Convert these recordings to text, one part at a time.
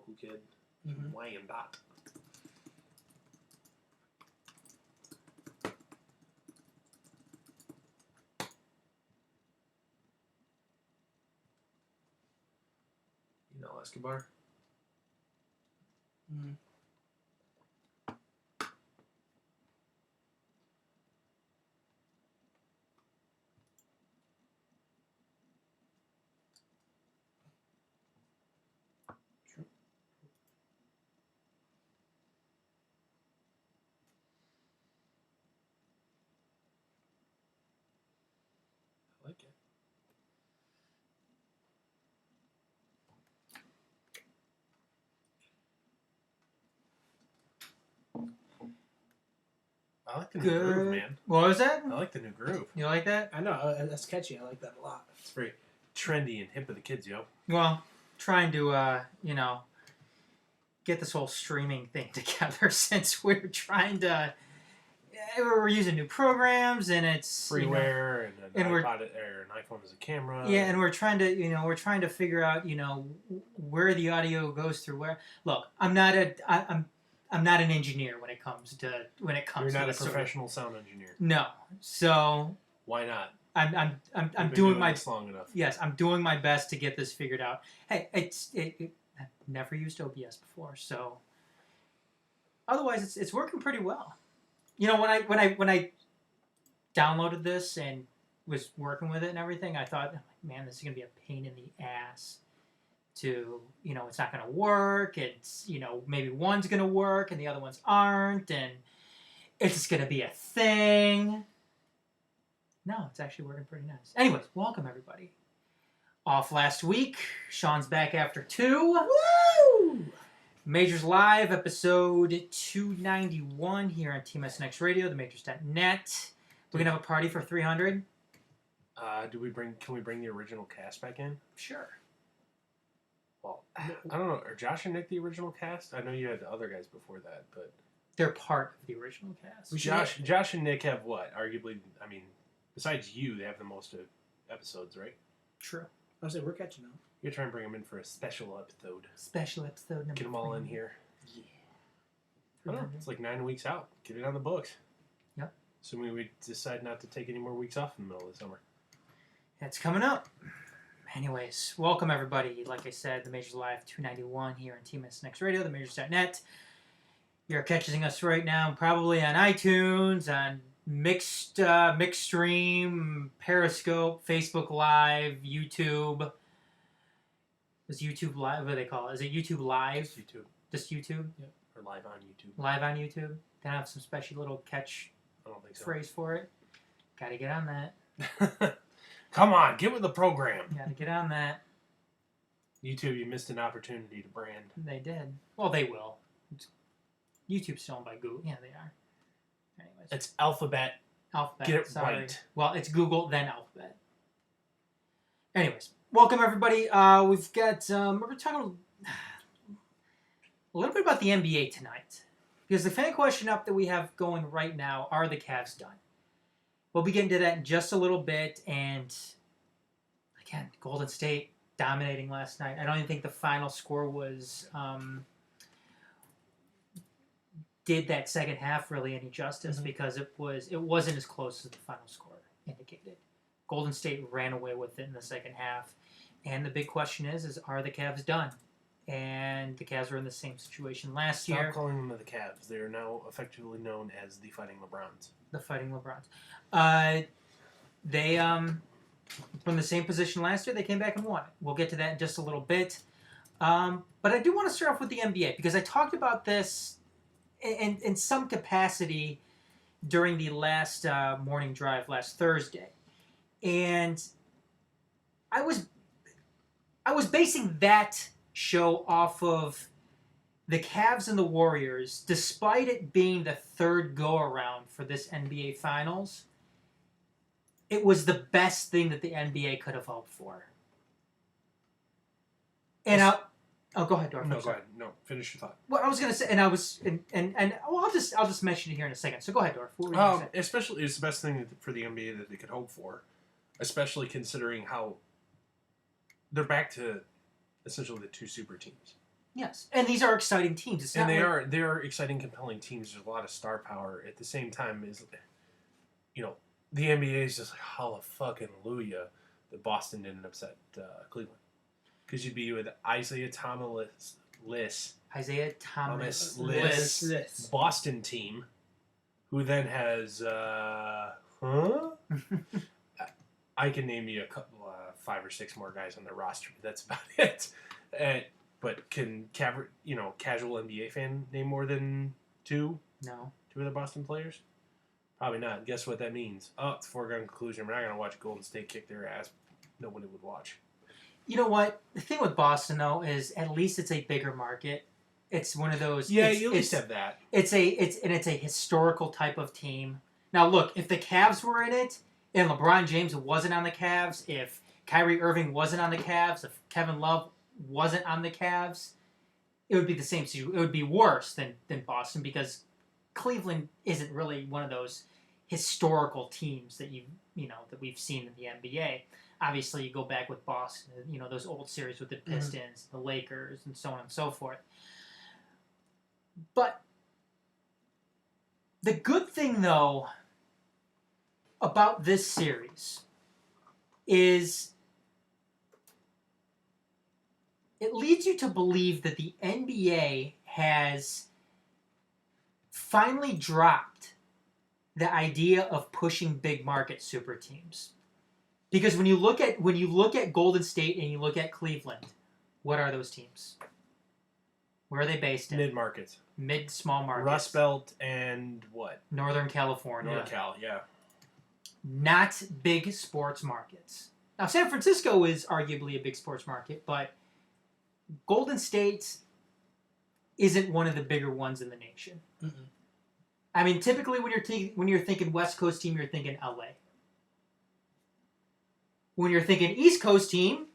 local kid. Mm-hmm. Wyandotte. You know Escobar? Mm-hmm. I like it. I like the new groove, man. What was that? I like the new groove. You like that? I know, that's catchy. I like that a lot. It's very trendy and hip of the kids, yo. Well, trying to, get this whole streaming thing together since we're trying to... We're using new programs, and it's... Freeware, and an we're- iPod or an iPhone as a camera. Yeah, and we're trying to figure out, where the audio goes through where. Look, I'm not an engineer when it comes to You're to not a this sort of- professional sound engineer. No, so Why not? I'm You've been doing my this long enough. yes, I'm doing my best to get this figured out. Hey, I've never used OBS before, so otherwise it's working pretty well. When I downloaded this and was working with it and everything, I thought, man, this is gonna be a pain in the ass. It's not gonna work. It's maybe one's gonna work and the other ones aren't, and it's just gonna be a thing. No, it's actually working pretty nice. Anyways, welcome everybody. Off last week, Sean's back after 2. Woo! Majors Live, episode 291 here on TMSNX Radio, TheMajors.net. We're gonna have a party for 300. Can we bring the original cast back in? Sure. Well, I don't know. Are Josh and Nick the original cast? I know you had the other guys before that, but They're part of the original cast. Josh and Nick have what? Arguably, I mean, besides you, they have the most episodes, right? True. I was like, we're catching up. You're trying to bring them in for a special episode. Special episode number Get them all in 300. here. Yeah. I don't know. It's like 9 weeks out. Get it on the books. Yep. Assuming we decide not to take any more weeks off in the middle of the summer. It's coming up. Anyways, welcome everybody. Like I said, the Majors Live 291 here on TMSNX Radio, TheMajors.net. You're catching us right now probably on iTunes, on Mixstream, Periscope, Facebook Live, YouTube. Is YouTube Live? What do they call it? Is it YouTube Live? Just YouTube. Just YouTube? Yep. Or live on YouTube. Live on YouTube? They have some special little catch I don't think so. phrase for it. Gotta get on that. Come on, get with the program. Gotta get on that. YouTube, you missed an opportunity to brand. They did. Well, they will. YouTube's owned by Google. Yeah, they are. Anyways. It's Alphabet. Alphabet. Get it sorry. right. Well, it's Google, then Alphabet. Anyways, welcome everybody. We've got, we're going to talk a little bit about the NBA tonight. Because the fan question up that we have going right now, are the Cavs done? We'll be getting to that in just a little bit. And again, Golden State dominating last night. I don't even think the final score was did that second half really any justice because it wasn't as close as the final score indicated. Golden State ran away with it in the second half. And the big question is are the Cavs done? And the Cavs were in the same situation last year. Stop calling them the Cavs. They are now effectively known as the Fighting LeBrons. The Fighting LeBrons. They from the same position last year. They came back and won it. We'll get to that in just a little bit. But I do want to start off with the NBA because I talked about this in some capacity during the last morning drive last Thursday, and I was basing that show off of the Cavs and the Warriors, despite it being the third go-around for this NBA Finals. It was the best thing that the NBA could have hoped for. And go ahead, Dorf. No, go ahead. No, finish your thought. Well, I was gonna say, and I was, I'll just mention it here in a second. So go ahead, Dorf. What were you gonna say? Especially, it's the best thing for the NBA that they could hope for, especially considering how they're back to essentially the two super teams. Yes, and these are exciting teams. It's And not they are exciting, compelling teams. There's a lot of star power. At the same time, the NBA is just like hallelujah that Boston didn't upset Cleveland, because you'd be with Isaiah Thomas, Isaiah Thomas Liss. Liss. Boston team, who then has I can name you a couple, 5 or 6 more guys on their roster. But that's about it. But can casual NBA fan name more than two No. of the Boston players? Probably not. Guess what that means? Oh, it's a foregone conclusion. We're not going to watch Golden State kick their ass. Nobody would watch. You know what? The thing with Boston, though, is at least it's a bigger market. It's one of those. Yeah, you at least have that. It's a historical type of team. Now, look, if the Cavs were in it, and LeBron James wasn't on the Cavs, if Kyrie Irving wasn't on the Cavs, if Kevin Love wasn't on the Cavs, it would be the same. It would be worse than Boston, because Cleveland isn't really one of those historical teams that that we've seen in the NBA. Obviously, you go back with Boston, those old series with the Pistons, the Lakers, and so on and so forth. But the good thing, though, about this series is it leads you to believe that the NBA has finally dropped the idea of pushing big market super teams. Because when you look at Golden State and you look at Cleveland, what are those teams? Where are they based in? Mid-markets. Mid-small markets. Rust Belt and what? Northern California. NorCal, yeah. Not big sports markets. Now, San Francisco is arguably a big sports market, but Golden State isn't one of the bigger ones in the nation. Mm-mm. I mean, typically when you're thinking West Coast team, you're thinking LA. When you're thinking East Coast team,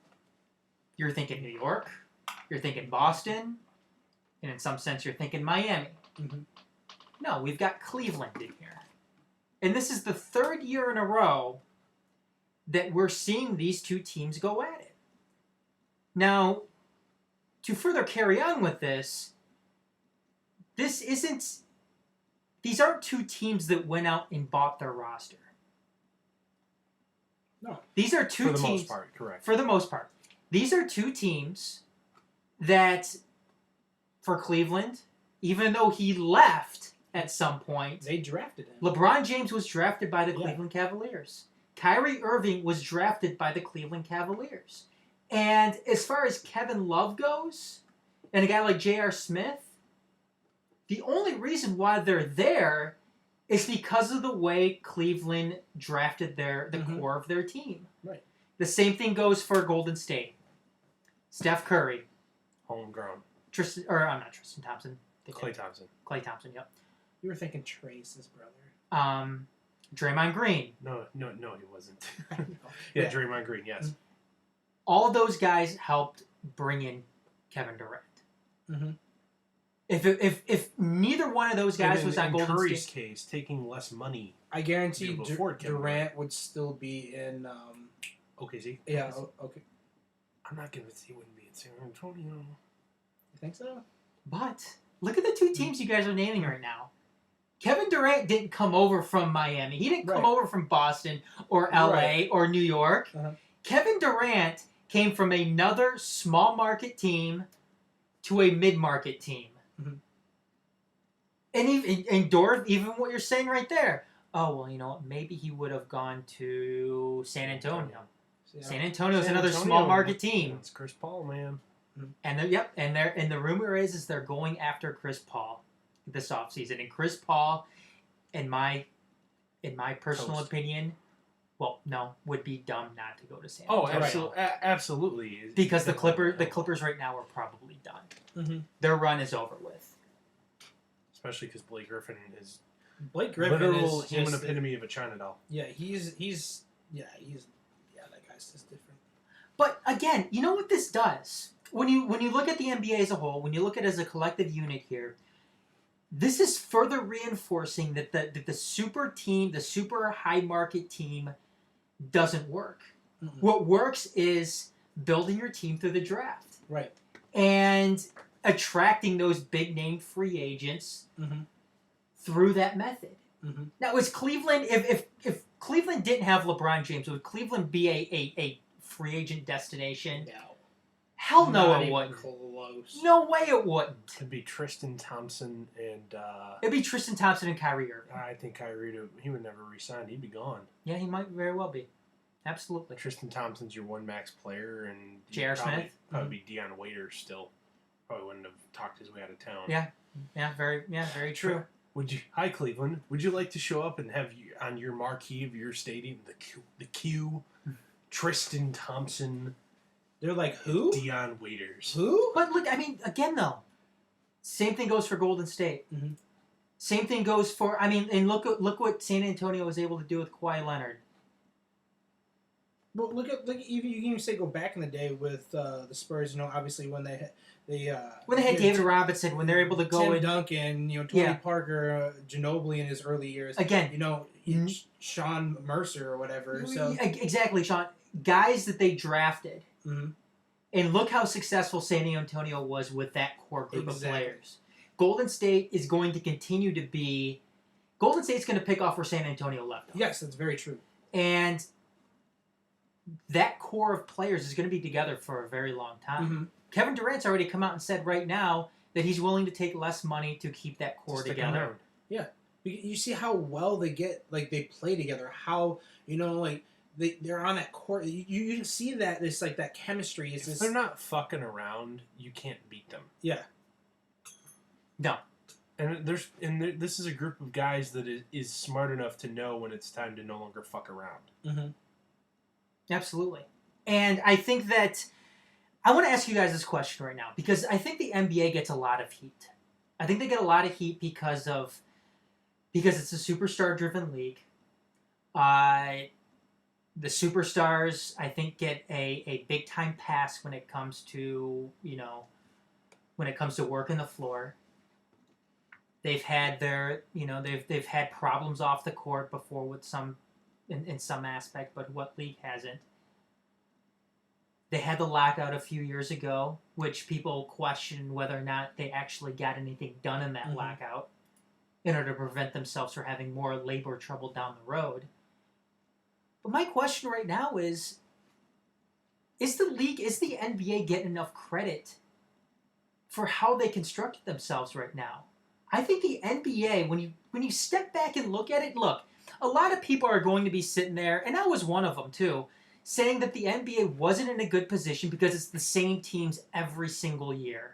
you're thinking New York, you're thinking Boston, and in some sense, you're thinking Miami. Mm-hmm. No, we've got Cleveland in here. And this is the 3rd year in a row that we're seeing these two teams go at it. Now, to further carry on with this, these aren't two teams that went out and bought their roster. No. These are two teams. For the most part, correct. For the most part. These are two teams that, for Cleveland, even though he left at some point, they drafted him. LeBron James was drafted by the Cleveland Cavaliers. Kyrie Irving was drafted by the Cleveland Cavaliers. And as far as Kevin Love goes, and a guy like J.R. Smith, the only reason why they're there is because of the way Cleveland drafted the core of their team. Right. The same thing goes for Golden State. Steph Curry. Homegrown. Not Tristan Thompson. Klay Thompson. Klay Thompson, yep. You were thinking Trace's brother. Draymond Green. No, he wasn't. I know. Yeah, Draymond Green, yes. All those guys helped bring in Kevin Durant. Mm-hmm. If neither one of those guys was on Golden Curry's State, case, taking less money. I guarantee before Kevin Durant would still be in. OKC. Yeah. Okay. I'm not gonna say he wouldn't be in San Antonio. You think so? but look at the two teams you guys are naming right now. Kevin Durant didn't come over from Miami. He didn't come over from Boston or LA or New York. Uh-huh. Kevin Durant came from another small market team to a mid-market team. Mm-hmm. And even what you're saying right there. Oh, well, maybe he would have gone to San Antonio. Yeah. San Antonio is another small market team. It's Chris Paul, man. And the rumor is they're going after Chris Paul this offseason. And Chris Paul, in my personal opinion, would be dumb not to go to San Antonio. Oh, absolutely. Because the Clippers right now are probably done. Mm-hmm. Their run is over with. Especially because Blake Griffin is literal human epitome of a China doll. Yeah, that guy's just different. But again, you know what this does? When you look at the NBA as a whole, when you look at it as a collective unit here, this is further reinforcing that the super team, the super high market team, doesn't work. Mm-hmm. What works is building your team through the draft. Right. And attracting those big name free agents Mm-hmm. through that method. Mm-hmm. Now, is Cleveland, if Cleveland didn't have LeBron James, would Cleveland be a free agent destination? No. Hell no, Not it even wouldn't. close. No way it wouldn't. It'd be Tristan Thompson and It'd be Tristan Thompson and Kyrie Irving. I think Kyrie, he would never resign. He'd be gone. Yeah, he might very well be. Absolutely. Tristan Thompson's your one max player, and J.R. Smith? Probably be Deion Waiters still. Probably wouldn't have talked his way out of town. Yeah. Yeah, very true. Would you? Hi, Cleveland. Would you like to show up and have you on your marquee of your stadium the Q, Tristan Thompson, They're like, who? Deion Waiters? Who? But look, I mean, again though, same thing goes for Golden State. Mm-hmm. Same thing goes for, I mean, and look what San Antonio was able to do with Kawhi Leonard. Well, look at you can even say go back in the day with the Spurs. You know, obviously when they had David Robinson, when they're able to go Tim in. Duncan, you know, Tony Yeah. Parker, Ginobili in his early years. Again. You know, Sean Mercer or whatever. So Exactly, Sean. Guys that they drafted. Mhm. And look how successful San Antonio was with that core group Exactly. of players. Golden State is going to continue to be... Golden State's going to pick off where San Antonio left off. yes, that's very true. And that core of players is going to be together for a very long time. Mm-hmm. Kevin Durant's already come out and said right now that he's willing to take less money to keep that core Stick together. around. You see how well they they play together. How they're on that court. You see that it's like that chemistry is If just they're not fucking around, you can't beat them. yeah. No. And this is a group of guys that is smart enough to know when it's time to no longer fuck around. Mm-hmm. Absolutely. And I think that I want to ask you guys this question right now because I think the NBA gets a lot of heat. I think they get a lot of heat because it's a superstar-driven league. The superstars, I think, get a big-time pass when it comes to, working the floor. They've had they've had problems off the court before with in some aspect, but what league hasn't? They had the lockout a few years ago, which people question whether or not they actually got anything done in that lockout in order to prevent themselves from having more labor trouble down the road. But my question right now is the NBA getting enough credit for how they constructed themselves right now? I think the NBA, when you step back and look at it, look, a lot of people are going to be sitting there, and I was one of them too, saying that the NBA wasn't in a good position because it's the same teams every single year.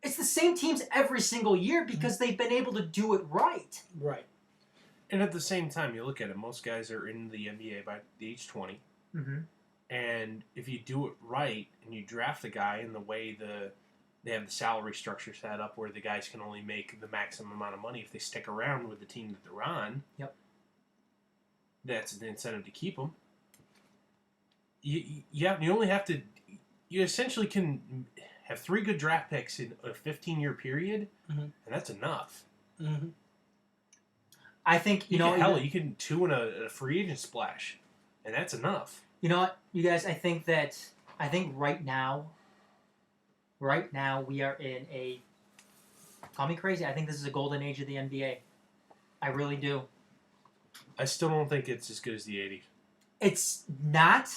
It's the same teams every single year because they've been able to do it right. Right. And at the same time, you look at it, most guys are in the NBA by the age 20. Mm-hmm. And if you do it right and you draft a guy in the way they have the salary structure set up where the guys can only make the maximum amount of money if they stick around with the team that they're on. Yep. That's the incentive to keep them. You only have to... You essentially can have 3 good draft picks in a 15-year period, and that's enough. Mm-hmm. I think, you can 2 in a free agent splash, and that's enough. You know what, you guys, I think right now we are in a, call me crazy, I think this is a golden age of the NBA. I really do. I still don't think it's as good as the 80s. It's not,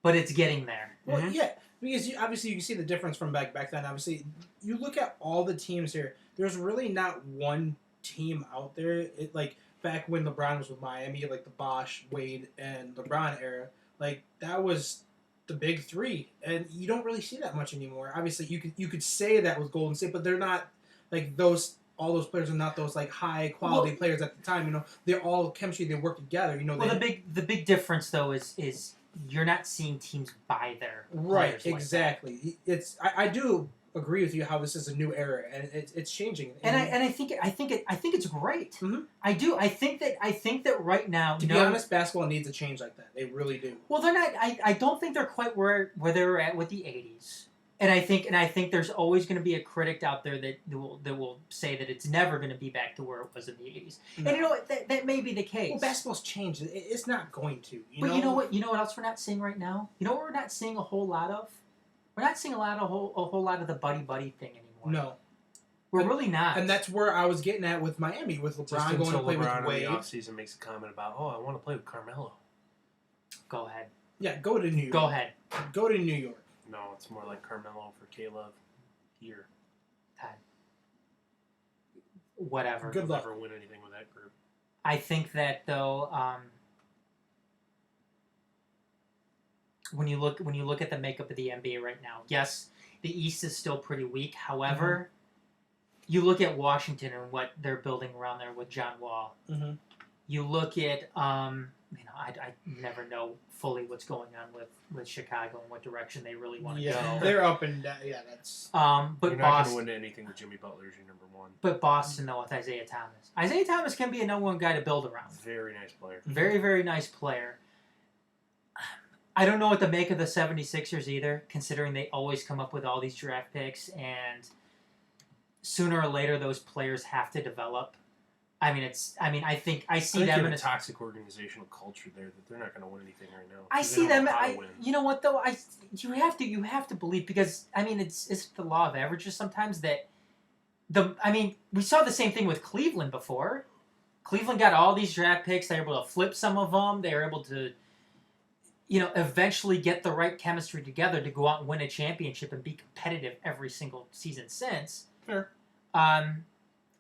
but it's getting there. Well, yeah, because obviously you can see the difference from back then. Obviously, you look at all the teams here. There's really not one team out there. Like back when LeBron was with Miami, like the Bosh, Wade, and LeBron era. Like that was the big 3, and you don't really see that much anymore. Obviously, you could say that with Golden State, but they're not like those. All those players are not those like high quality players at the time. You know, they're all chemistry. They work together. You know, well, the big difference though is you're not seeing teams buy their right. players like Exactly. It's I do agree with you how this is a new era and it's changing. and I think it's great. Mm-hmm. I do. I think that right now, to be honest, basketball needs a change like that. They really do. Well, they're not. I don't think they're quite where they were at with the '80s. And I think there's always going to be a critic out there that will say that it's never going to be back to where it was in the '80s. No. And you know what? That may be the case. Well, basketball's changed. It's not going to. But you know what? You know what else we're not seeing right now? You know what we're not seeing a whole lot of? We're not seeing a whole lot of the buddy thing anymore. No. We're really not. And that's where I was getting at with Miami, with LeBron going to play LeBron with Wade. in the offseason makes a comment about, I want to play with Carmelo. Go ahead. Yeah, go to New York. Go ahead. Go to New York. No, it's more like Carmelo for Caleb here. God. Whatever. Good luck. Never win anything with that group. I think that though, when you look at the makeup of the NBA right now, yes, the East is still pretty weak. However, you look at Washington and what they're building around there with John Wall. Mm-hmm. You look at I never know fully what's going on with Chicago and what direction they really want to go. They're up and down. Yeah, that's. But You're not Boston going to win anything with Jimmy Butler as your number one. But Boston, though, with Isaiah Thomas. Isaiah Thomas can be a number one guy to build around. Very nice player. Very, very nice player. I don't know what to make of the 76ers either, considering they always come up with all these draft picks, and sooner or later those players have to develop. I think I see them in a toxic organizational culture there that they're not going to win anything right now. I see them. You know what though? You have to believe, because it's the law of averages sometimes that we saw the same thing with Cleveland before. Cleveland got all these draft picks. They were able to flip some of them. They were able to, eventually get the right chemistry together to go out and win a championship and be competitive every single season since. Fair.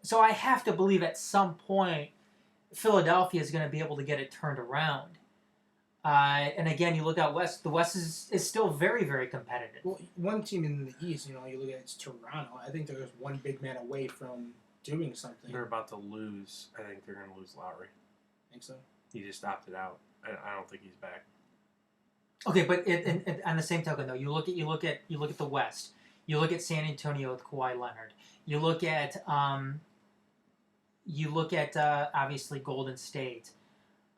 So I have to believe at some point Philadelphia is going to be able to get it turned around. And again, you look out west. The West is still very, very competitive. Well, one team in the East, you look at, it's Toronto. I think they're just one big man away from doing something. They're about to lose. I think they're going to lose Lowry. Think so? He just opted out. I don't think he's back. Okay, but on the same token, though, you look at the West. You look at San Antonio with Kawhi Leonard. You look at obviously Golden State.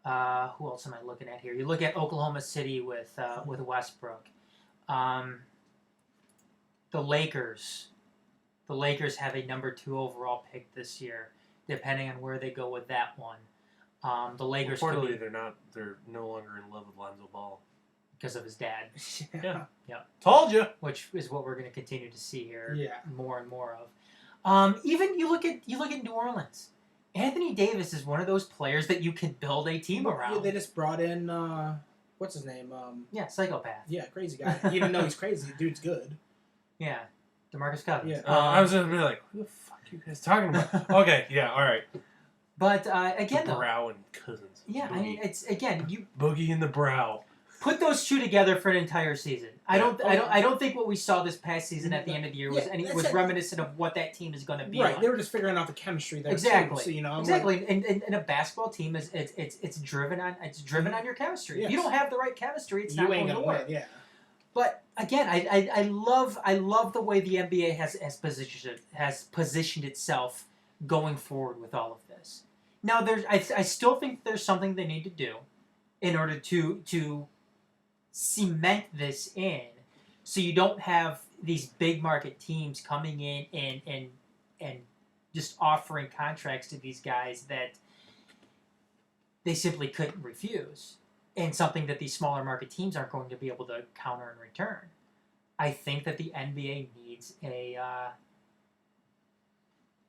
Who else am I looking at here? You look at Oklahoma City with Westbrook. The Lakers. The Lakers have a number 2 overall pick this year, depending on where they go with that one. The Lakers. Reportedly, they're no longer in love with Lonzo Ball because of his dad. Yeah. Yeah. Told you. Which is what we're going to continue to see here. Yeah. More and more of. Even you look at New Orleans. Anthony Davis is one of those players that you can build a team around. Yeah, they just brought in what's his name? Psychopath. Yeah, crazy guy. Even though he's crazy, the dude's good. Yeah, DeMarcus Cousins. Yeah. I was going to be like, who the fuck are you guys talking about? Okay, yeah, all right. But again, the Brow and Cousins. Yeah, Boogie. it's again you Boogie in the Brow. Put those two together for an entire season. I don't think what we saw this past season at the end of the year was reminiscent of what that team is going to be. Right, like. They were just figuring out the chemistry there. Exactly. Too, so, exactly. And a basketball team it's driven on your chemistry. Yes. If you don't have the right chemistry, it's not going to work. Yeah. But again, I love the way the NBA has positioned itself going forward with all of this. Now I still think there's something they need to do in order to cement this in, so you don't have these big market teams coming in and just offering contracts to these guys that they simply couldn't refuse, and something that these smaller market teams aren't going to be able to counter in return. I think that the NBA needs they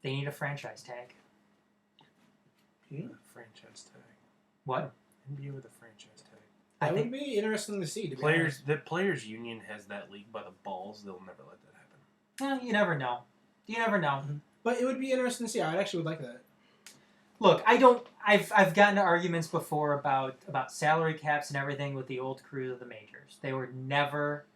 need a franchise tag. Franchise tag. What? NBA with a franchise tag. That would be interesting to see. The players' union has that league by the balls. They'll never let that happen. Well, you never know. You never know. Mm-hmm. But it would be interesting to see. I actually would like that. Look, I don't. I've gotten into arguments before about salary caps and everything with the old crew of the majors. They were never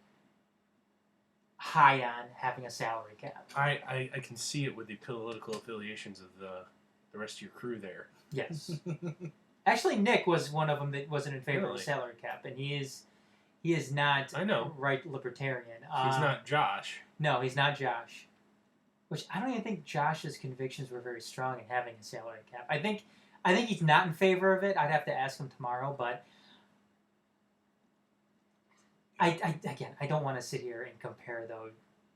high on having a salary cap. I can see it with the political affiliations of the rest of your crew there. Yes. Actually, Nick was one of them that wasn't in favor of Really? the salary cap, and he is not. I know. Right libertarian. He's not Josh. No, he's not Josh. Which I don't even think Josh's convictions were very strong in having a salary cap. I think he's not in favor of it. I'd have to ask him tomorrow, but I don't want to sit here and compare those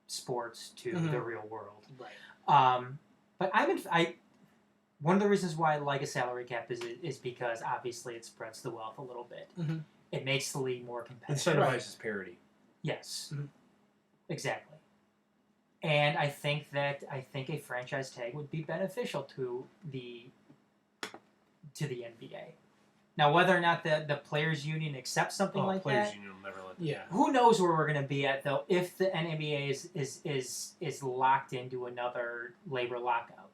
sports to the real world. Right. But one of the reasons why I like a salary cap is because obviously it spreads the wealth a little bit. Mm-hmm. It makes the league more competitive. Incentivizes parity. Yes. Mm-hmm. Exactly. And I think a franchise tag would be beneficial to the NBA. Now, whether or not the players' union accepts something like players that, union will never let Yeah. who knows where we're going to be at though if the NBA is locked into another labor lockout.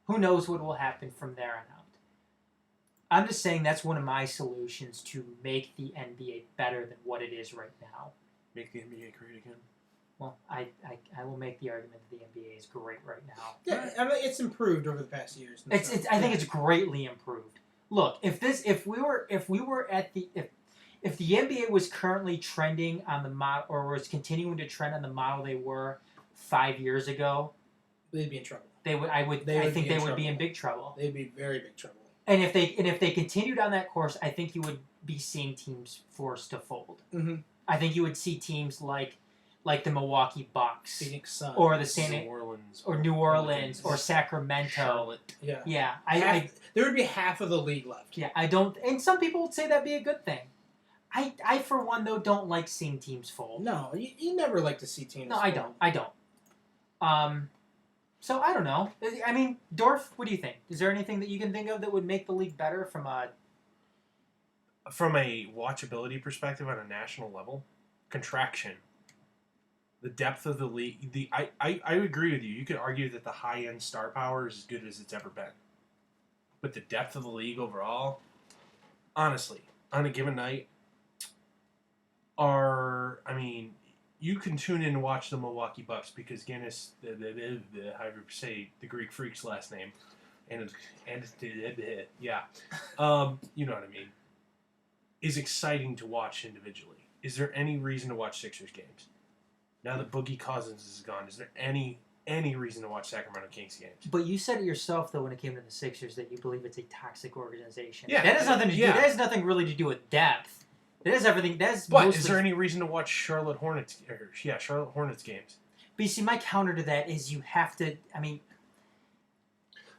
Who knows what will happen from there on out. I'm just saying that's one of my solutions to make the NBA better than what it is right now. Make the NBA great again. Well, I will make the argument that the NBA is great right now. Yeah, I mean, it's improved over the past years. I think it's greatly improved. Look, if the NBA was currently trending on the model, or was continuing to trend on the model they were 5 years ago, they'd be in trouble. I think they would be in big trouble. They'd be very big trouble. And if they continued on that course, I think you would be seeing teams forced to fold. Mm-hmm. I think you would see teams like the Milwaukee Bucks, Phoenix Suns, or the New Orleans, or Sacramento. Charlotte. Yeah, yeah. There would be half of the league left. Yeah, I don't. And some people would say that'd be a good thing. I for one though don't like seeing teams fold. No, you never like to see teams. No, fold. I don't. So I don't know. I mean, Dorf, what do you think? Is there anything that you can think of that would make the league better from a watchability perspective on a national level? Contraction. The depth of the league. I agree with you. You could argue that the high end star power is as good as it's ever been. But the depth of the league overall, honestly, on a given night, you can tune in and watch the Milwaukee Bucks because Guinness, however you say the Greek freak's last name, and yeah, you know what I mean, is exciting to watch individually. Is there any reason to watch Sixers games? Now that Boogie Cousins is gone, is there any reason to watch Sacramento Kings games? But you said it yourself, though, when it came to the Sixers, that you believe it's a toxic organization. Yeah, that has nothing to do. That has nothing really to do with depth. That has everything. But is there any reason to watch Charlotte Hornets games? But you see, my counter to that is you have to. I mean,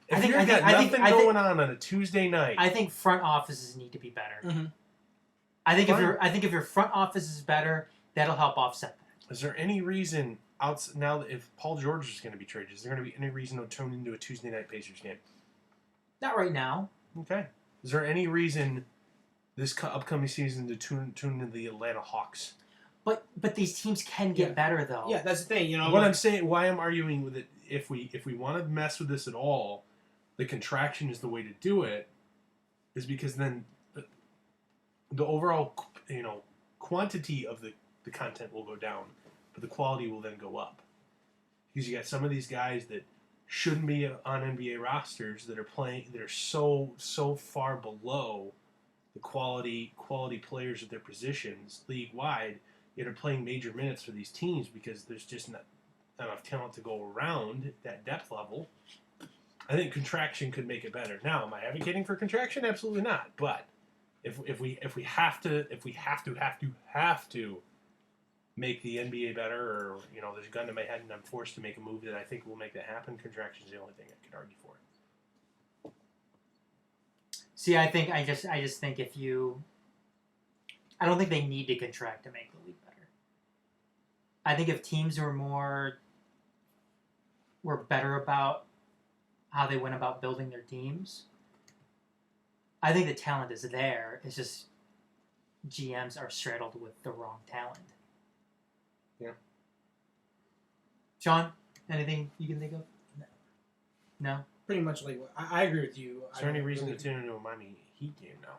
if you've got nothing going on a Tuesday night, I think front offices need to be better. Mm-hmm. I think if your front office is better, that'll help offset that. Is there any reason now that if Paul George is going to be traded, is there going to be any reason to tune into a Tuesday night Pacers game? Not right now. Okay. Is there any reason this upcoming season to tune into the Atlanta Hawks? But these teams can get better though. Yeah, that's the thing. You know what I'm saying. Why I'm arguing with it. If we want to mess with this at all, the contraction is the way to do it. Is because then the overall quantity of the content will go down, but the quality will then go up. Because you got some of these guys that shouldn't be on NBA rosters that are playing that are so far below the quality players at their positions league wide, yet are playing major minutes for these teams because there's just not enough talent to go around at that depth level. I think contraction could make it better. Now, am I advocating for contraction? Absolutely not. But if we have to make the NBA better, or there's a gun to my head and I'm forced to make a move that I think will make that happen, contraction is the only thing I could argue for. See, I just think I don't think they need to contract to make the league better. I think if teams were better about how they went about building their teams, I think the talent is there. It's just GMs are straddled with the wrong talent. Yeah. Sean, anything you can think of? No? Pretty much like I agree with you. Is there any reason to tune into a Miami Heat game now?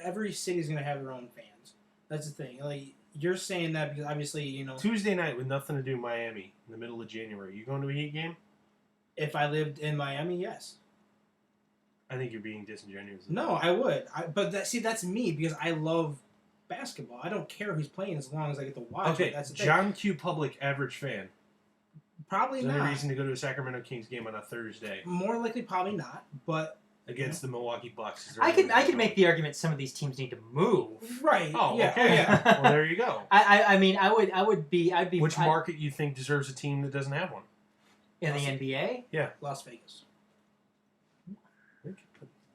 Every city's going to have their own fans. That's the thing. Like, you're saying that because obviously, Tuesday night with nothing to do in Miami in the middle of January. You going to a Heat game? If I lived in Miami, yes. I think you're being disingenuous. No, I would. But that's me because I love basketball. I don't care who's playing as long as I get to watch it. That's the thing. John Q. Public, average fan. Probably Is there not. any reason to go to a Sacramento Kings game on a Thursday? More likely, probably not. But against the Milwaukee Bucks. I could make the argument some of these teams need to move. Right. Oh, yeah. okay. Yeah. Well, there you go. I'd be. Which market you think deserves a team that doesn't have one? In the NBA? Yeah. Las Vegas.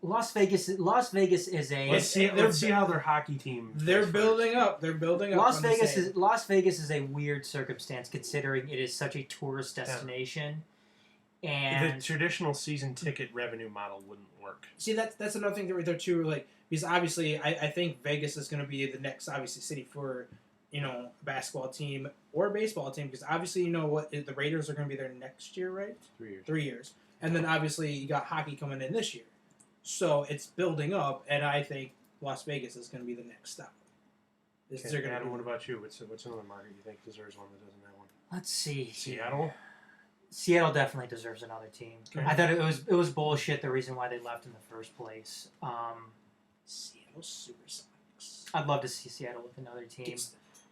Las Vegas is a Let's see how their hockey team. They're plays building first. up. They're building up. Las I'm just Vegas saying. is Las Vegas is a weird circumstance considering it is such a tourist destination, The and traditional season ticket revenue model wouldn't work. See, that's another thing right there too. Like, because obviously, I think Vegas is going to be the next obviously city for a basketball team or a baseball team. Because obviously, the Raiders are going to be there next year, right? 3 years. 3 years, and then obviously you got hockey coming in this year. So it's building up, and I think Las Vegas is going to be the next stop. Okay, Adam, what about you? What's another market you think deserves one that doesn't have one? let's see. Seattle. Seattle definitely deserves another team. Okay. I thought it was bullshit the reason why they left in the first place. Seattle Supersonics. I'd love to see Seattle with another team.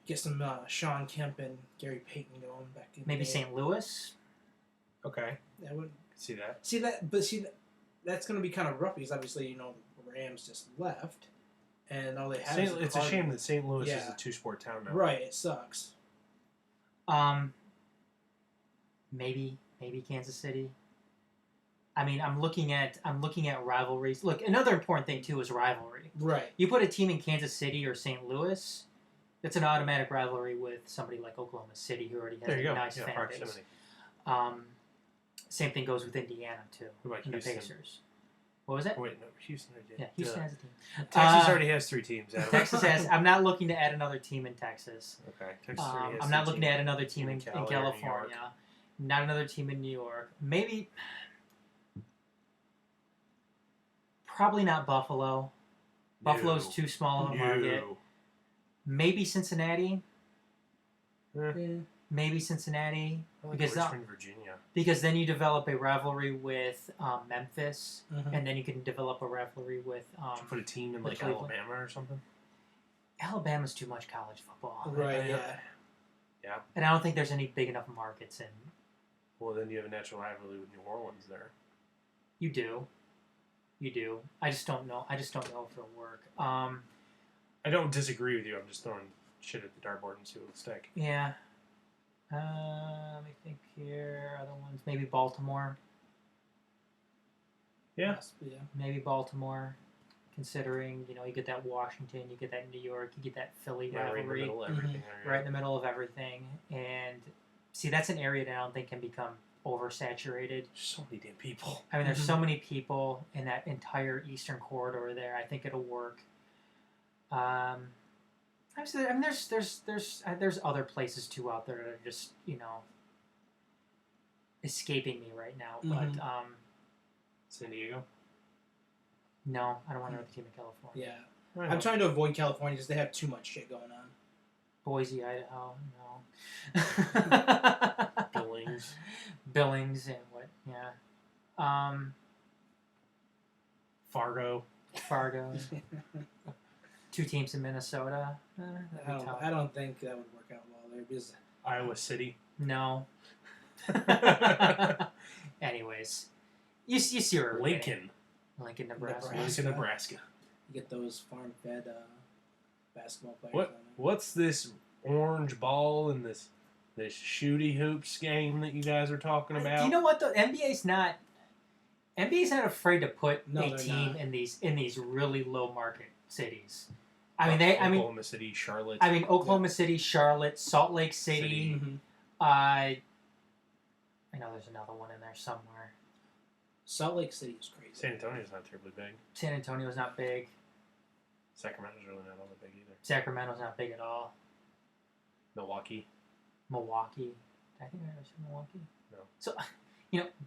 Get some Sean Kemp and Gary Payton going back in. Maybe the day. St. Louis. Okay, That would see that. that's going to be kind of rough because obviously the Rams just left, and all they have. is It's a shame that St. Louis is Yeah. a 2-sport town now. Right, it sucks. Maybe Kansas City. I mean, I'm looking at rivalries. Look, another important thing too is rivalry. Right. You put a team in Kansas City or St. Louis, it's an automatic rivalry with somebody like Oklahoma City, who already has There you a go. nice Yeah, fan proximity. base. Same thing goes with Indiana too. What about And the Houston? Pacers. What was that? Wait, no, Houston. Yeah, Houston has a team. Texas already has 3 teams. Adam. Texas has. I'm not looking to add another team in Texas. Okay, Texas already has I'm 3 not looking to teams. add another team in Cali or New California. Not another team in New York. Maybe. Probably not Buffalo. Buffalo's too small of a market. No. Maybe Cincinnati. Yeah. Maybe Cincinnati. I like Because Richmond, Virginia. Because then you develop a rivalry with Memphis, Mhm. and then you can develop a rivalry with Should you put a team in with like Cleveland. Alabama or something? Alabama's too much college football. Right. Yeah. Yeah. And I don't think there's any big enough markets in. Well, then you have a natural rivalry with New Orleans there. You do. I just don't know. I just don't know if it'll work. I don't disagree with you. I'm just throwing shit at the dartboard and see what will stick. Yeah. Let me think here. Other ones. Maybe Baltimore. Yeah. Yeah. Maybe Baltimore. Considering, you get that Washington, you get that New York, you get that Philly Yeah, right in the rivalry. middle of everything. Right in the middle of everything. And see, that's an area that I don't think can become oversaturated. There's so many damn people. I mean, there's so many people in that entire eastern corridor there. I think it'll work. Actually, I mean, there's other places too out there that are just escaping me right now. Mhm. But San Diego. no, I don't want another team in California. Yeah. Right I'm on. trying to avoid California because they have too much shit going on. Boise, Idaho, no. Billings. Billings and what? Yeah. Fargo. Fargo. 2 teams in Minnesota. That'd be tough. I don't think that would work out well there because Iowa City. No. Anyways, you see where we're getting. Lincoln, Nebraska. Nebraska. Nebraska. you get those farm-fed basketball players. What? on there. What's this orange ball and this shooty hoops game that you guys are talking about? You know what? The NBA's not afraid to put No, a they're team not. in these really low market cities. Oklahoma City, Charlotte. Oklahoma City, Charlotte, Salt Lake City. Mhm. I know there's another one in there somewhere. Salt Lake City is crazy. San Antonio's not terribly big. San Antonio's not big. Sacramento's really not all that big either. Sacramento's not big at all. Milwaukee. Milwaukee. I think I said Milwaukee. No. So,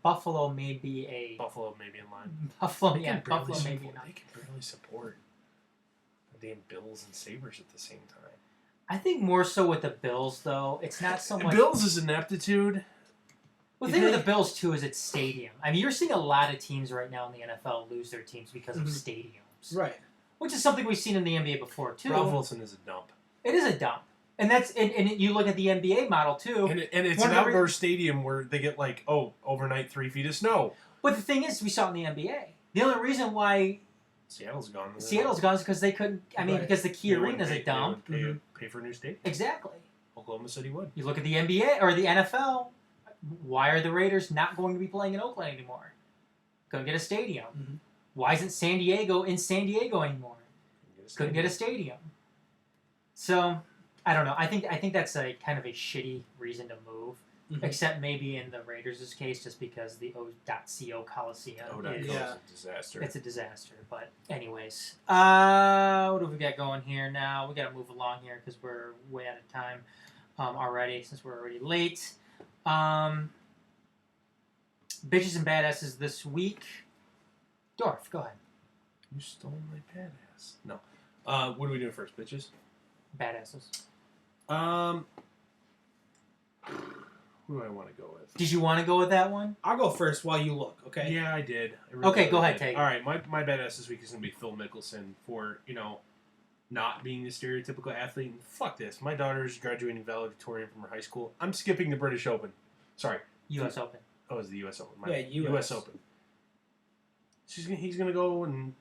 Buffalo may be a Buffalo maybe in line. Buffalo. They Yeah, can barely Buffalo may be support- not. They can barely support the damn Bills and Sabres at the same time. I think more so with the Bills, though. It's not so much. Bills is ineptitude. Well, the thing with the Bills too is its stadium. I mean, you're seeing a lot of teams right now in the NFL lose their teams because of Mhm. stadiums, Right. which is something we've seen in the NBA before too. Ralph Wilson is a dump. It is a dump, and you look at the NBA model too. And it's One an of the outdoor stadium where they get overnight 3 feet of snow. But the thing is, we saw it in the NBA. The only reason why Seattle's gone. Seattle's gone is because they couldn't. I mean, Right. because the Key They Arena wouldn't is a pay- they dump. wouldn't Pay for a new stadium. Exactly. Oklahoma City would. You look at the NBA or the NFL. Why are the Raiders not going to be playing in Oakland anymore? Go get a stadium. Why isn't San Diego in San Diego anymore? Couldn't get a stadium. So I don't know. I think that's a kind of a shitty reason to move. Mhm. Except maybe in the Raiders' case, just because the O.co Coliseum is a disaster. it's a disaster. But anyways, what do we got going here now? We got to move along here because we're way out of time already, since we're already late. Bitches and badasses this week. Dorf, go ahead. You stole my badass. No. What are we doing first, bitches? Badasses. Who do I want to go with? Did you want to go with that one? I'll go first while you look, okay? Yeah, I did. I really, Okay, go really ahead, did. take it. All right, my badass this week is going to be Phil Mickelson for, not being the stereotypical athlete. And fuck this. My daughter's graduating valedictorian from her high school. I'm skipping the British Open. Sorry. U.S. Open. Oh, it's the U.S. Open. US. Open. He's going to go and,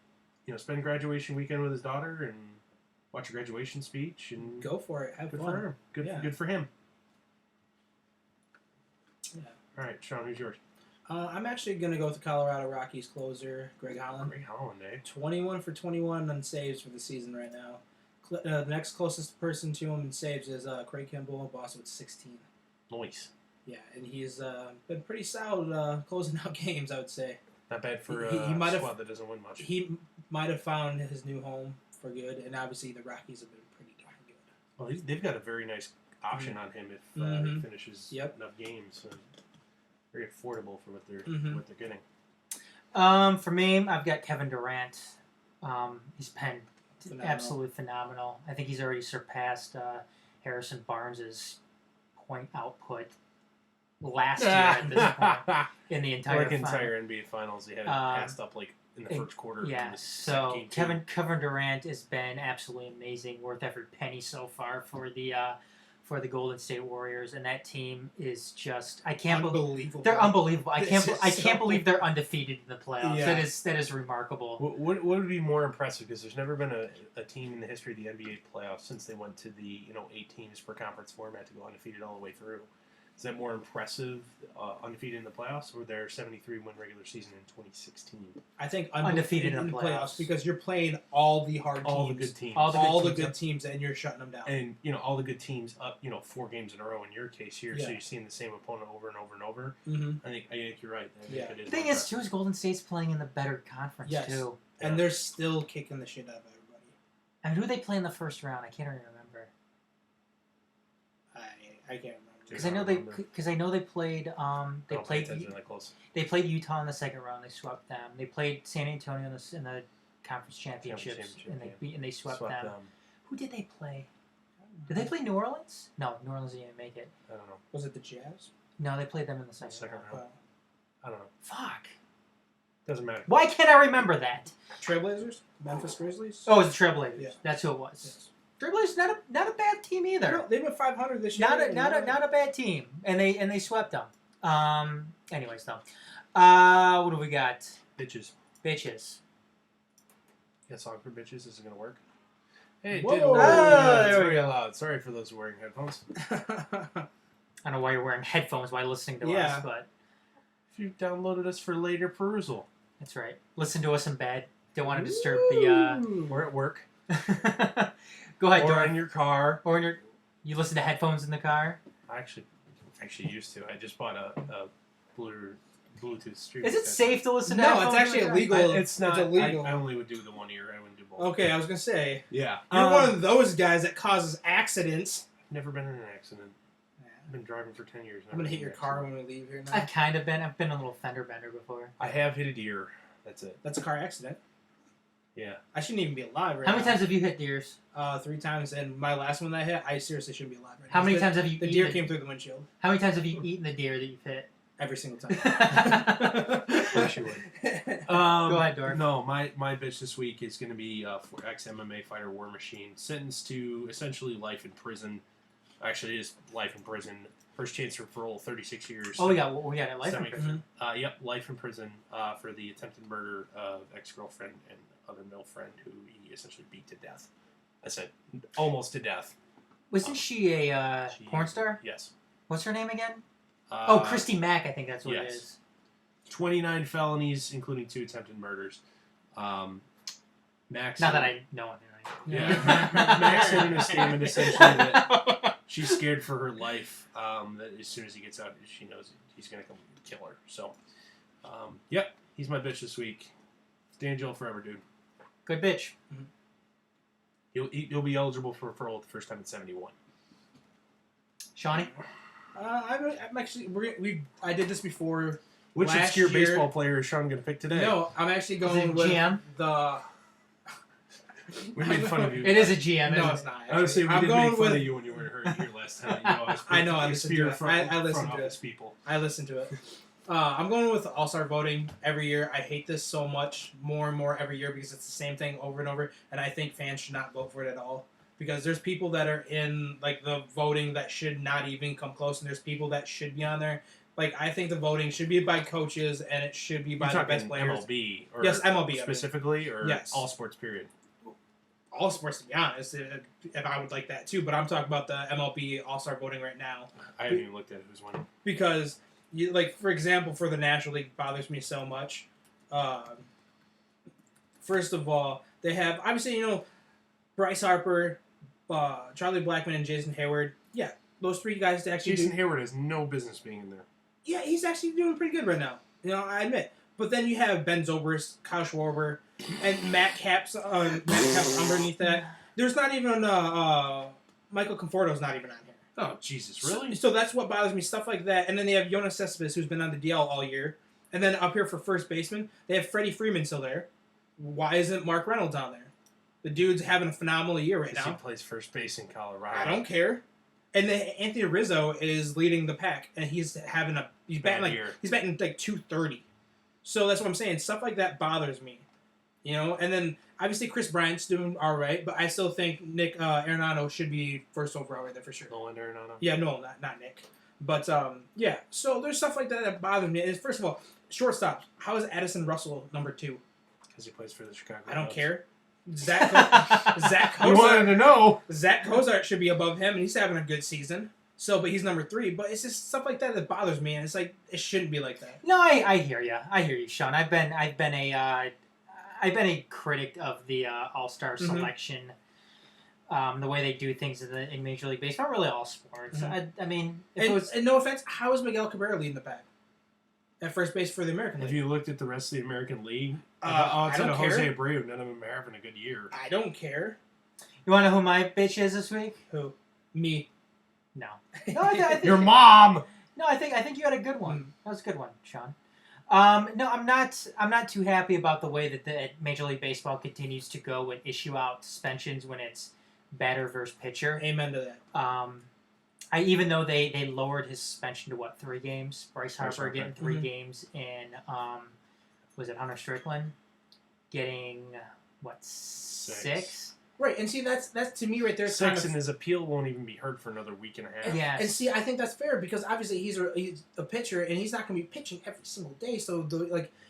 spend graduation weekend with his daughter and watch a graduation speech. And Go for it. Have good fun. for him. Good for him. Yeah. All right, Sean, who's yours? I'm actually going to go with the Colorado Rockies closer, Greg Holland. Greg Holland, eh? 21 for 21 on saves for the season right now. The next closest person to him in saves is Craig Kimball, Boston with 16. Nice. Yeah, and he's been pretty solid closing out games, I would say. Not bad for He might a have- squad that doesn't win much. He might have found his new home for good, and obviously the Rockies have been pretty darn good. Well, they've got a very nice option on him if he Mhm. finishes Yep. enough games. So very affordable for what they're Mhm. getting. For me, I've got Kevin Durant. He's been Phenomenal. absolutely phenomenal. I think he's already surpassed Harrison Barnes's point output last year at this point in the entire like final. entire NBA Finals, they had it passed up like in the first quarter. Yeah, in the so game two. Kevin Durant has been absolutely amazing, worth every penny so far for the Golden State Warriors, and that team is just I can't believe Unbelievable. they're unbelievable. I This can't is I so- can't believe they're undefeated in the playoffs. Yeah. That is remarkable. What would be more impressive? Because there's never been a team in the history of the NBA playoffs since they went to the 8 teams per conference format to go undefeated all the way through. Is that more impressive, undefeated in the playoffs, or their 73-win regular season in 2016? I think Undefeated in in the the playoffs. because you're playing all the hard teams. All the good teams. All the good teams, and you're shutting them down. And all the good teams up 4 games in a row in your case here, so Yeah. you're seeing the same opponent over and over and over. Mm-hmm. I think you're right. I think Yeah. it is The thing more is, too, is Golden State's playing in the better conference Yes. too. Yeah. And they're still kicking the shit out of everybody. I mean, who they play in the first round? I can't even remember. I can't remember. Because I know they played. They Don't pay played. attention that close. They played Utah in the second round. They swept them. They played San Antonio in the conference championships, Championship, and they yeah. beat and they swept them. Who did they play? Did they play New Orleans? No, New Orleans didn't make it. I don't know. Was it the Jazz? No, they played them in the second, Second round. round. Uh, I don't know. Fuck. Doesn't matter. Why can't I remember that? Trailblazers? Memphis Grizzlies? Oh, it was the Trailblazers. Yeah. That's who it was. Yes. Trailblazers not a bad team either. No, they've been 500 this year. Not a bad team, and they swept them. Anyways, though, what do we got? Bitches. Bitches. Got a song for bitches? Is it gonna work? Hey, it Whoa. did work. Ah, It's there we very go. loud. Sorry for those wearing headphones. I don't know why you're wearing headphones while listening to Yeah. us, but If you downloaded us for later perusal, that's right. Listen to us in bed. Don't want to disturb the. Ooh. we're at work Go ahead, or Dorf. in your car. Or in your. You listen to headphones in the car. I actually used to. I just bought a Bluetooth stream. Is it safe to listen to No, headphones? it's actually in the car? illegal. It's not. It's illegal. I only would do the one ear. I wouldn't do both. Okay, I was going to say. Yeah. You're one of those guys that causes accidents. Never been in an accident. I've been driving for 10 years. I'm going to hit your car when we leave here now. I've kind of been. I've been a little fender bender before. I have hit a deer. That's it. That's a car accident. Yeah. I shouldn't even be alive right How now. many times have you hit deers? 3 times, and my last one that I hit, I seriously shouldn't be alive right How now. many The- times have you The eaten deer it? came through the windshield. How many times have you eaten the deer that you've hit? Every single time. Of course you would. Go ahead, Dorf. No, my bitch this week is going to be for ex-MMA fighter War Machine, sentenced to essentially life in prison. Actually, it is life in prison. First chance for parole, 36 years. Oh, we got it. Life in Semi- prison. Yep, life in prison for the attempted murder of ex-girlfriend and other male friend who he essentially beat to death. I said almost to death. Wasn't she a She- porn star? Yes. What's her name again? Uh, Christy Mack, I think that's what it yes. is. 29 felonies, including 2 attempted murders. Max. Not that I know anything. Yeah, Max said in a statement essentially that she's scared for her life. That as soon as he gets out, she knows he's going to come kill her. So, yep, he's my bitch this week. Stay in jail forever, dude. Good bitch. He'll be eligible for referral the first time at 71. Shawnee? I'm actually. I did this before. Which Last obscure year- baseball player is Sean going to pick today? No, I'm actually Is it going with GM? the. We made fun of you. It is a GM. No, isn't it's it? not. I would say we I'm did going make fun with. of you when you weren't hurt here last time. You always I know, I you listened spear to it. front- I listened front to office it. people. I listen to it. I'm going with All-Star voting every year. I hate this so much, more and more every year, because it's the same thing over and over, and I think fans should not vote for it at all. Because there's people that are in like the voting that should not even come close, and there's people that should be on there. Like, I think the voting should be by coaches, and it should be by You're the best talking players. MLB, or Yes, MLB, specifically, or Yes. all sports period. All sports, to be honest, if I would like that too. But I'm talking about the MLB All-Star voting right now. I haven't even looked at who's winning. Because, for example, for the National League, bothers me so much. First of all, they have, obviously, Bryce Harper, Charlie Blackmon, and Jason Hayward. Yeah, those three guys to actually Jason Hayward has no business being in there. Yeah, he's actually doing pretty good right now. I admit. But then you have Ben Zobrist, Kyle Schwarber, and Matt Capps underneath that. There's not even Michael Conforto's not even on here. Oh, Jesus, really? So that's what bothers me, stuff like that. And then they have Jonas Cespedes, who's been on the DL all year. And then up here for first baseman, they have Freddie Freeman still there. Why isn't Mark Reynolds down there? The dude's having a phenomenal year right Because now. he plays first base in Colorado. I don't care. And then Anthony Rizzo is leading the pack, and he's batting like year. he's batting like 230. So that's what I'm saying. Stuff like that bothers me, And then obviously Chris Bryant's doing all right, but I still think Nick Arenado should be first overall right there for sure. Nolan Arenado. Yeah, no, not Nick. But yeah. So there's stuff like that bothers me. And first of all, shortstop. How is Addison Russell number 2? Because he plays for the Chicago I don't Cubs. care. Zach You wanted Cozart. to know. Zach Cozart should be above him, and he's having a good season. So, but he's number 3. But it's just stuff like that bothers me, and it's like it shouldn't be like that. No, I hear you. I hear you, Sean. I've been a critic of the All-Star selection. The way they do things in Major League Baseball, not really all sports. I mean, and no offense, how is Miguel Cabrera leading the pack at first base for the American League? Have you looked at the rest of the American League? I Outside don't of care. Jose Abreu, none of them are having a good year. I don't care. You want to know who my bitch is this week? Who? Me. No. No, I think Your mom. No, I think you had a good one. That was a good one, Sean. No, I'm not too happy about the way that the Major League Baseball continues to go and issue out suspensions when it's batter versus pitcher. Amen to that. Even though they lowered his suspension to 3 games. Bryce Harper getting 3 games, and was it Hunter Strickland getting 6? Right, and see that's to me right there. 6, and his appeal won't even be heard for another week and a half. Yes. And see, I think that's fair because obviously he's a pitcher and he's not going to be pitching every single day. So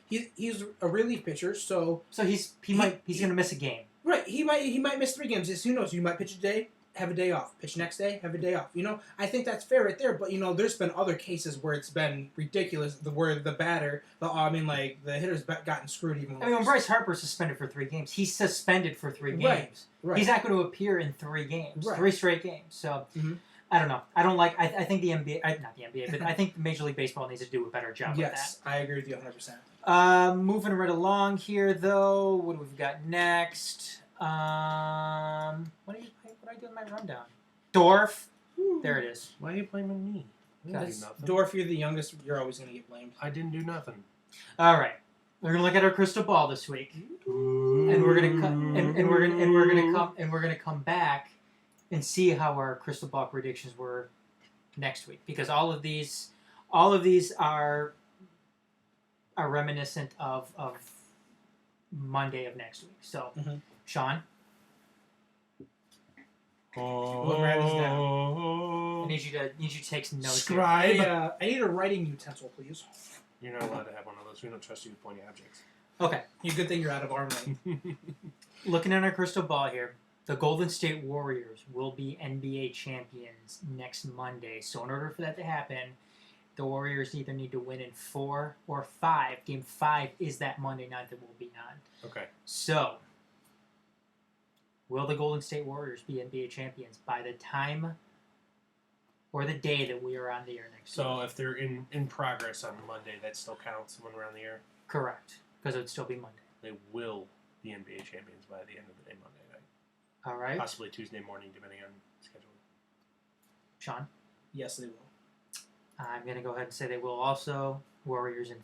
he's a relief pitcher. So he's going to miss a game. Right, he might miss 3 games. Who knows? You might pitch a day, have a day off. Pitch next day, have a day off. I think that's fair right there. But there's been other cases where it's been ridiculous. Where the batter, the hitter's gotten screwed even worse. I mean, when Bryce Harper's suspended for 3 games, he's suspended for 3 games. Right. He's not going to appear in 3 games, Right. 3 straight games. So I don't know. I don't like. I think the NBA, not the NBA, but I think Major League Baseball needs to do a better job with that. Yes, I agree with you 100%. Moving right along here, though, what do we've got next? What do I do in my rundown? Dorf. There it is. Why are you blaming me? I didn't do nothing. Dorf, you're the youngest. You're always going to get blamed. I didn't do nothing. All right, we're gonna look at our crystal ball this week, and we're gonna come back and see how our crystal ball predictions were next week, because all of these are reminiscent of Monday of next week. So, Sean, We'll write this I need you to take some notes. Here. Scribe. I need a writing utensil, please. You're not allowed to have one of those. We don't trust you with pointy objects. Okay. Good thing you're out of arm length. Looking at our crystal ball here, the Golden State Warriors will be NBA champions next Monday. So in order for that to happen, The Warriors either need to win in 4 or 5. Game 5 is that Monday night that we'll be on. Okay. So, will the Golden State Warriors be NBA champions by the time or the day that we are on the air next So week? if they're in progress on Monday, that still counts when we're on the air? Correct, because it would still be Monday. They will be NBA champions by the end of the day Monday night. All right. Possibly Tuesday morning, depending on schedule. Sean? Yes, they will. I'm going to go ahead and say they will also. Warriors in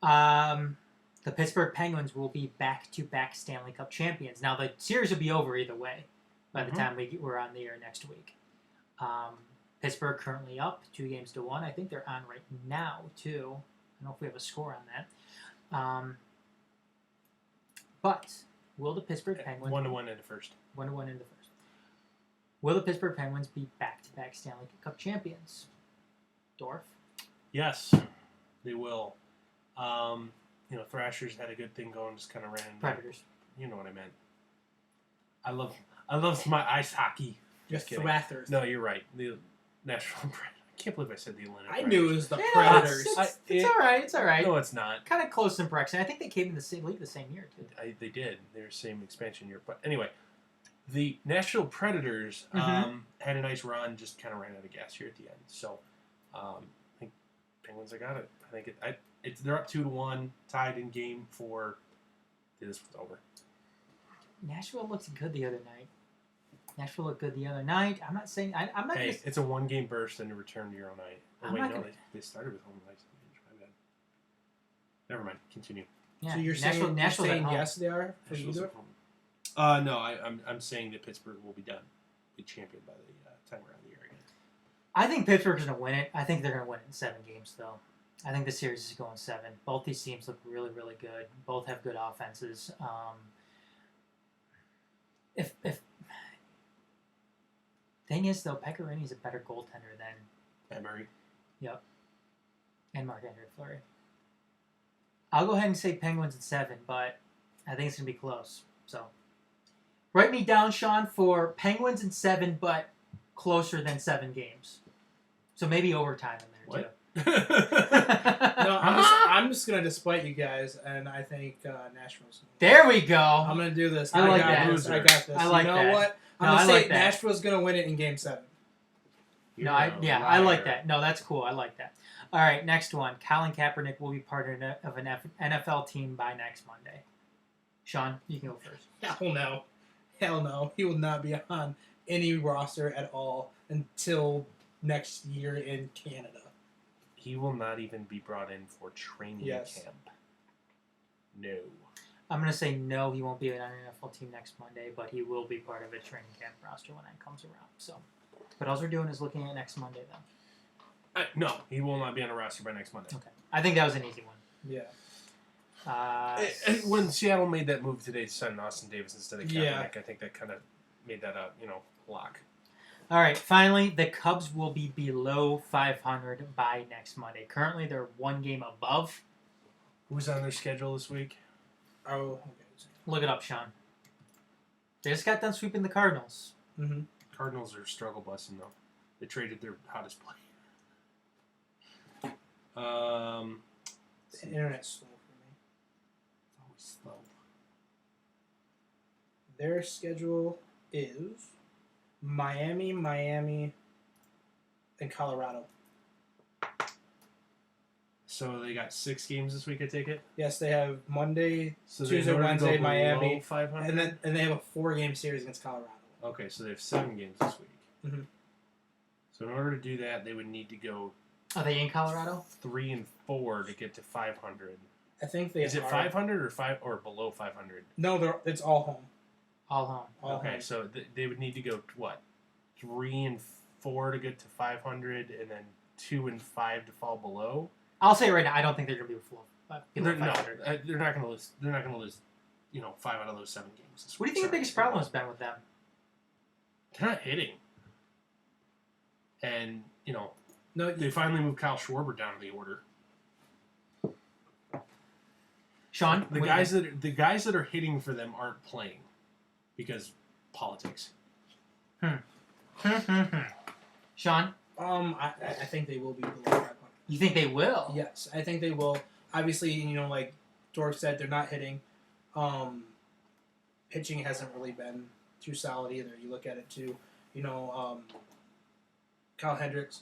5. The Pittsburgh Penguins will be back-to-back Stanley Cup champions. Now, the series will be over either way by the time we're on the air next week. Pittsburgh currently up 2-1. I think they're on right now, too. I don't know if we have a score on that. But will the Pittsburgh Penguins... 1-1 in the first. 1-1 in the first. Will the Pittsburgh Penguins be back-to-back Stanley Cup champions? Dorf? Yes, they will. Thrashers had a good thing going, just kind of ran. Predators. You know what I meant. I love my ice hockey. Just kidding. Thrathers. No, you're right. The National I can't believe I said the Atlanta I Predators. knew it was the Yeah, Predators. It's all right. It's all right. No, it's not. Kind of close in proximity. I think they came in the same league the same year, too. They did. They're same expansion year. But anyway, the Nashville Predators had a nice run, just kind of ran out of gas here at the end. So I think Penguins, I got it. I think they're up 2-1, tied in game 4. This was over. Nashville looked good the other night. I'm not saying... I'm not Hey, just... it's a 1-game burst and a return to your own night. Oh, I'm wait, not no, gonna- they started with home ice advantage. My bad. Never mind. Continue. Yeah, So you're Nashville's saying at home. yes, they are for Nashville's either? at home. No, I'm saying that Pittsburgh will be done. Be champion by the time we're on the air again. I think Pittsburgh's going to win it. I think they're going to win it in 7 games, though. I think the series is going 7. Both these teams look really, really good. Both have good offenses. If thing is, though, Pecorini's a better goaltender than Matt Murray. and Marc-Andre Fleury. I'll go ahead and say Penguins in 7, but I think it's going to be close. So, write me down, Sean, for Penguins in 7, but closer than 7 games. So maybe overtime in there, What? too. No, I'm just gonna despite you guys, and I think Nashville's. There we go. I'm gonna do this. I like got that. this. I got this. I like you know that. what? I'm No, gonna I say like that. Nashville's gonna win it in Game 7. You're I a like liar. that. No, that's cool. I like that. All right, next one. Colin Kaepernick will be part of an NFL team by next Monday. Sean, you can go first. Hell no. He will not be on any roster at all until next year in Canada. He will not even be brought in for training Yes. camp. No. I'm going to say no, he won't be on an NFL team next Monday, but he will be part of a training camp roster when that comes around. So, but all we're doing is looking at next Monday, then. No, he will not be on a roster by next Monday. Okay. I think that was an easy one. Yeah. When Seattle made that move today to sign Austin Davis instead of Kaepernick, Yeah. I think that kind of made that a lock. All right, finally, the Cubs will be below 500 by next Monday. Currently, they're 1 game above. Who's on their schedule this week? Oh, okay. Look it up, Sean. They just got done sweeping the Cardinals. Mm-hmm. Cardinals are struggle busting though. They traded their hottest player. The internet's slow for me. It's always slow. Their schedule is Miami, and Colorado. So they got 6 games this week, I take it? Yes, they have Monday, So Tuesday, in order to go Wednesday, below Miami, 500? and they have a 4-game series against Colorado. Okay, so they have 7 games this week. Mhm. So in order to do that, they would need to go Are they in Colorado? 3 and 4 to get to 500. I think they Is it are. 500 or below 500? No, it's all home. All home. All Okay, home. so they would need to go what? 3 and 4 to get to 500, and then 2 and 5 to fall below. I'll say right now, I don't think they're going to be below They're, no, 500. they're not going to lose. They're not going to lose. 5 out of those 7 games. This What do you week. think the biggest problem has been with them? They're not hitting. And No, they finally moved Kyle Schwarber down to the order. Sean? The guys that are hitting for them aren't playing because politics. Sean? I think they will be below 500. You think they will? Yes, I think they will. Obviously, like Dorf said, they're not hitting. Pitching hasn't really been too solid either. You look at it too. Kyle Hendricks,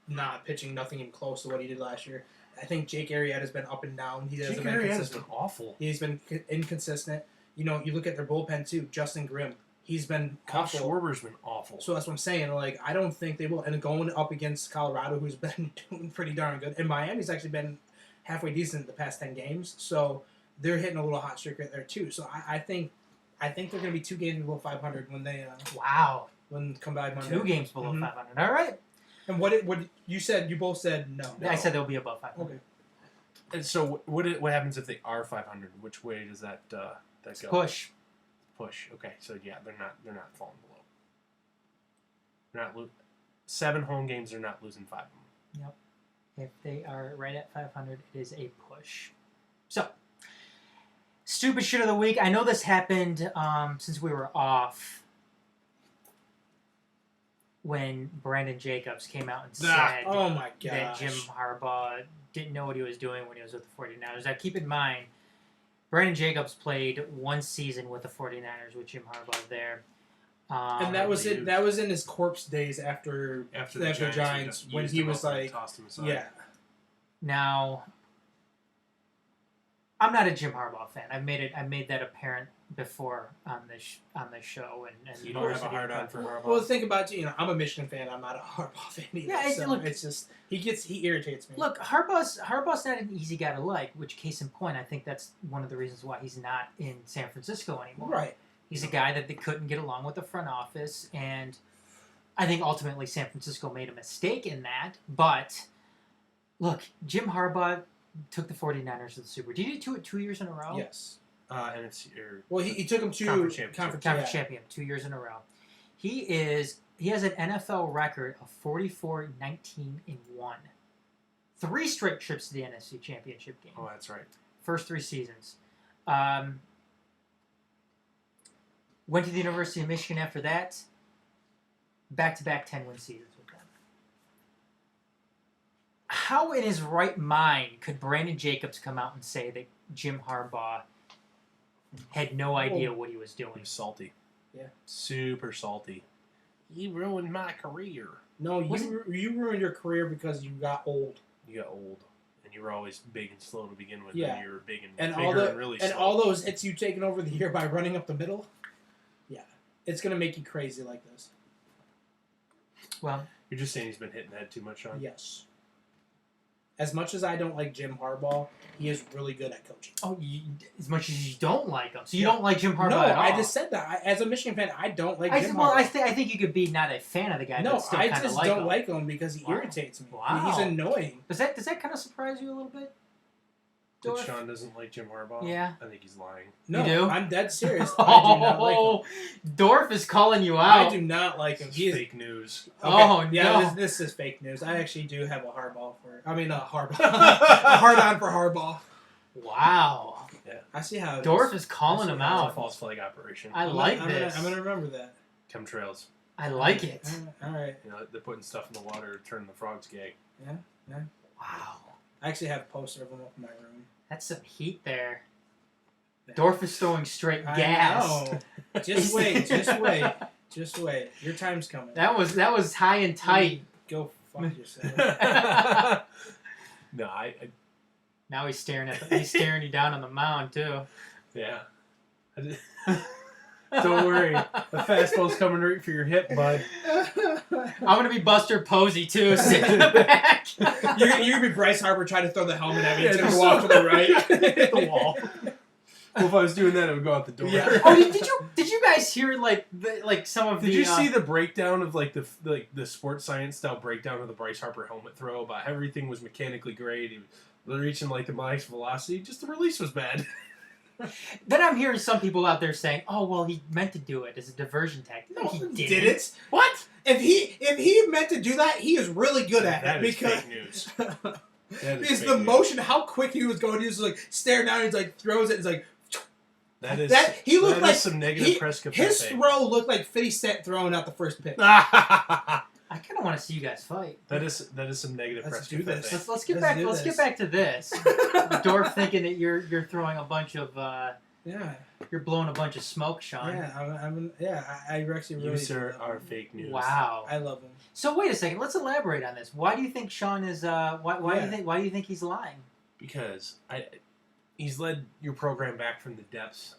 not pitching nothing even close to what he did last year. I think Jake Arrieta's been up and down. He hasn't been Arrieta's consistent. been awful. He's been inconsistent. You look at their bullpen too. Justin Grimm, he's been Kyle awful. Schwarber's been awful. So that's what I'm saying. Like, I don't think they will. And going up against Colorado, who's been doing pretty darn good, and Miami's actually been halfway decent the past 10 games. So they're hitting a little hot streak right there too. So I think they're going to be 2 games below 500 when they Wow. when come back Monday. 2 games below 500. All right. And what you said? You both said no. I said they'll be above 500. Okay. And so what happens if they are 500? Which way does that go? Push. Push. Okay, so yeah, they're not falling below. They're not 7 home games. They're not losing 5 of them. Yep. If they are right at 500, it is a push. So, stupid shit of the week. I know this happened since we were off when Brandon Jacobs came out and said Oh my gosh. that Jim Harbaugh didn't know what he was doing when he was with the 49ers. Now, keep in mind, Brandon Jacobs played 1 season with the 49ers with Jim Harbaugh there. And that was it. That was in his corpse days after the Giants when he was like, tossed him aside. yeah. Now, I'm not a Jim Harbaugh fan. I made that apparent before on this show. And You don't have a hard on for Harbaugh. Well, think about it. I'm a Michigan fan. I'm not a Harbaugh fan either. Yeah, it's just he irritates me. Look, Harbaugh's not an easy guy to like. Which, case in point, I think that's one of the reasons why he's not in San Francisco anymore. Right. He's a guy that they couldn't get along with the front office, and I think ultimately San Francisco made a mistake in that. But look, Jim Harbaugh took the 49ers to the Super Bowl. Did he do it 2 years in a row? Yes. And it's your Well, he took him to Conference champion 2 years in a row. He has an NFL record of 44-19-1. 3 straight trips to the NFC Championship game. Oh, that's right. First 3 seasons. Went to the University of Michigan after that. Back-to-back 10-win seasons with them. How in his right mind could Brandon Jacobs come out and say that Jim Harbaugh had no idea what he was doing? He was salty. Yeah. Super salty. He ruined my career. No, you ruined your career because you got old. You got old. And you were always big and slow to begin with. Yeah. And you were big and bigger and really and slow. all those hits you taken over the year by running up the middle. Yeah. It's going to make you crazy like this. Well, You're just saying he's been hitting the head too much, Sean? Yes. As much as I don't like Jim Harbaugh, he is really good at coaching. as much as you don't like him. So you don't like Jim Harbaugh No, at all. I just said that. As a Michigan fan, I don't like Jim Well, Harbaugh. I think you could be not a fan of the guy, No, but still I kind of just like don't him. like him because he Wow. irritates me. Wow. He's annoying. Does that kind of surprise you a little bit? That Dorf? Sean doesn't like Jim Harbaugh? Yeah. I think he's lying. No, You do? I'm dead serious. I do not like him. Dorf is calling you out. I do not like him. It's He is fake news. Oh, yeah, no. this is fake news. I actually do have a Harbaugh Harbaugh. A hard on for Harbaugh. Wow. Yeah. I see how it Dorf is. is calling I see him how It's a out. false flag operation. I like I'm this. I'm gonna remember that. Chemtrails. I like it. All right. You know, they're putting stuff in the water to turn the frogs gay. Wow. I actually have a poster of him up in my room. That's some heat there. Dorf is throwing straight I gas. know. Just wait. Just wait. Just wait. Your time's coming. That was high and tight. Go fuck yourself. No, I Now he's staring you down on the mound too. yeah. Don't worry. The fastball's coming right for your hip, bud. I'm gonna be Buster Posey too, sitting in the back. You're gonna be Bryce Harper trying to throw the helmet at me. Yeah, It's gonna just go off to the right. Hit the wall. Well, if I was doing that, it would go out the door. Yeah. Oh, did you guys hear some of Did the? you see the breakdown of the sports science style breakdown of the Bryce Harper helmet throw about how everything was mechanically great? He was reaching the max velocity, just the release was bad. Then I'm hearing some people out there saying, "Oh, well, he meant to do it as a diversion tactic." No, he didn't. Did it? What? If he meant to do that, he is really good at That it is because fake news. That is because fake the news. motion, how quick he was going, he was like staring down. He's like throws it. He's like He looked like some negative press his throw looked like 50 Cent throwing out the first pitch. I kind of want to see you guys fight. That is some negative Let's press. do this. Let's get Let's back. do Let's this. get back to this. Dorf thinking that you're throwing a bunch of Yeah. you're blowing a bunch of smoke, Sean. Yeah, I actually really You, sir, do love are him. fake news. Wow. I love him. So wait a second. Let's elaborate on this. Why do you think Sean is? Why do you think he's lying? Because he's led your program back from the depths.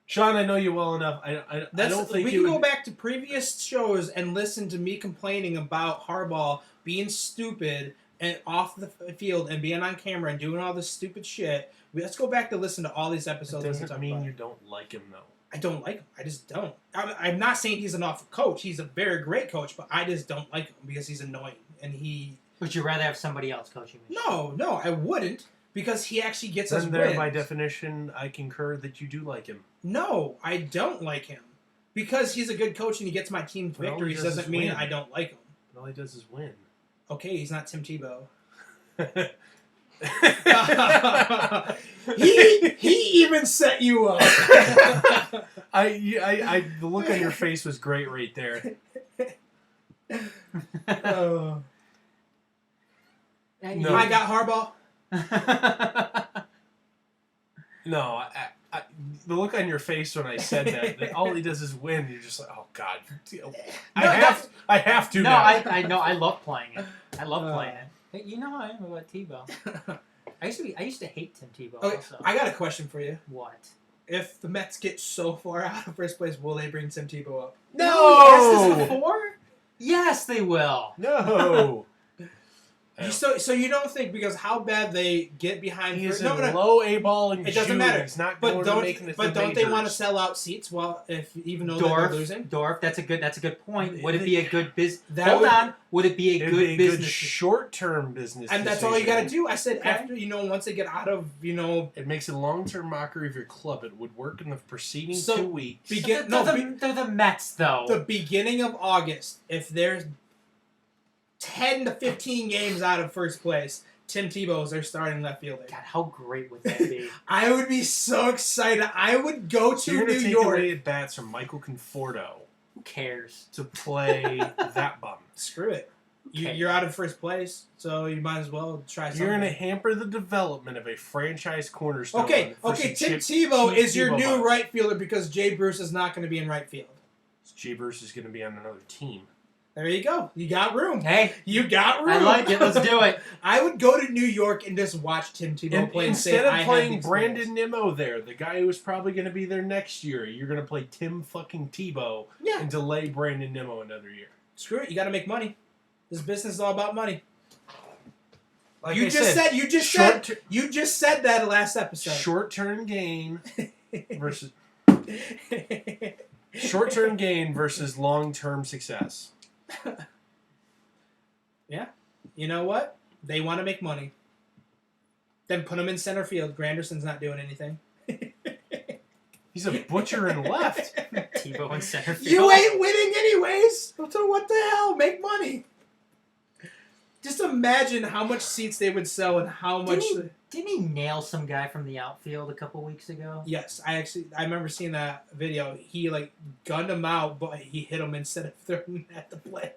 Sean, I know you well enough. I don't think we you can would, go back to previous shows and listen to me complaining about Harbaugh being stupid and off the field and being on camera and doing all this stupid shit. Let's go back to listen to all these It episodes. and doesn't talk mean about you it. don't like him, though. I don't like him. I just don't. I'm not saying he's an awful coach. He's a very great coach, but I just don't like him because he's annoying and he. Would you rather have somebody else coaching me? No, I wouldn't because he actually gets us Then there, wins. by definition, I concur that you do like him. No, I don't like him because he's a good coach and he gets my team But all he victories. does is Doesn't mean win. I don't like him. But all he does is win. Okay, he's not Tim Tebow. he He even set you up. the look on your face was great right there. Oh. No. I got Harbaugh. No, the look on your face when I said that all he does is win. You're just like, oh God, I have to. No, now. I know. I love playing it. I love playing it. Hey, you know how I am about Tebow. I used to hate Tim Tebow. Okay, Also. I got a question for you. What? If the Mets get so far out of first place, will they bring Tim Tebow up? We asked this No, before? Yes, they will. no. So you don't think because how bad they get behind? He is no, in low A ball and It doesn't matter. He's not But going to make it. don't they want to sell out seats? Well, even though they're losing, Dorf. That's a good point. Would it be a good business? That Hold would- on. Would it be a It'd good be a business? good short-term business, and that's all you got to decision. do. I said Okay. after once they get out of It makes a long-term mockery of your club. It would work in the preceding So, 2 weeks. They're the Mets, though. the beginning of August, if there's 10 to 15 games out of first place, Tim Tebow is their starting left fielder. God, how great would that be? I would be so excited. I would go to You're New going to take York. away at bats from Michael Conforto Who cares? to play that bum. Screw it. Okay. You're out of first place, so you might as well try something. You're going to hamper the development of a franchise cornerstone. Okay, for Tim some Tebow cheap is your Tebow new bucks. right fielder because Jay Bruce is not going to be in right field. Jay Bruce is going to be on another team. There you go. You got room. Hey, You got room. I like it. Let's do it. I would go to New York and just watch Tim Tebow play and say, Instead I of have playing the experience. Brandon Nimmo there, the guy who is probably going to be there next year, you're going to play Tim fucking Tebow Yeah. and delay Brandon Nimmo another year. Screw it. You got to make money. This business is all about money. Like You I just said that last episode. Short-term gain versus short-term gain versus long-term success. You know what? They want to make money. Then put him in center field. Granderson's not doing anything. He's a butcher and left. Tebow in center field. You ain't winning anyways. So what the hell? Make money. Just imagine how much seats they would sell and how much. Didn't he nail some guy from the outfield a couple weeks ago? Yes, I remember seeing that video. He gunned him out, but he hit him instead of throwing at the play.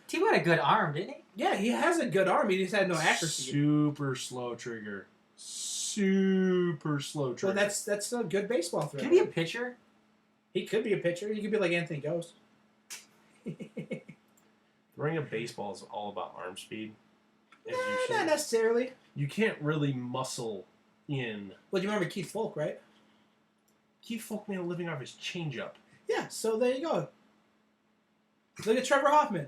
Tebow had a good arm, didn't he? Yeah, he has a good arm. He just had no accuracy. Super slow trigger. Super slow trigger. Well, that's a good baseball throw. Could he be a pitcher? He could be a pitcher. He could be like Anthony Ghost. Throwing a baseball is all about arm speed. And Not necessarily. you can't really muscle in. Well, you remember Keith Folk, right? Keith Folk made a living off his changeup. Yeah, so there you go. Look at Trevor Hoffman.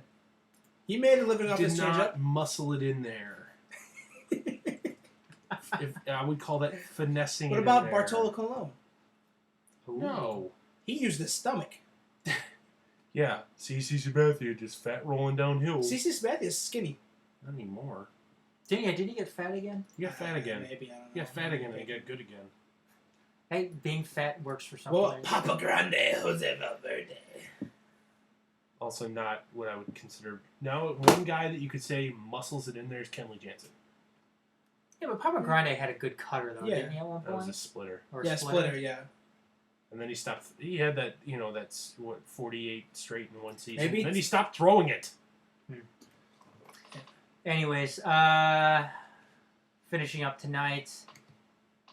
He made a living off Did his not changeup. muscle it in there. If I would call that finessing. What it about in there. Bartolo Colon? No. He used his stomach. Yeah, CC Sabathia just fat rolling downhill. CC Sabathia is skinny. Not anymore. Did he get fat again? You got fat again. Maybe, I don't know. You got fat again and you got good again. Hey, being fat works for some Well, players. Papa Grande, Jose Valverde. Also not what I would consider. Now, one guy that you could say muscles it in there is Kenley Jansen. Yeah, but Papa Grande had a good cutter, though, Yeah. didn't he, at one That was a point? splitter. Or Yeah, splitter, yeah. And then he stopped. He had that, that's what 48 straight in one season. Maybe And then he stopped throwing it. Anyways, finishing up tonight.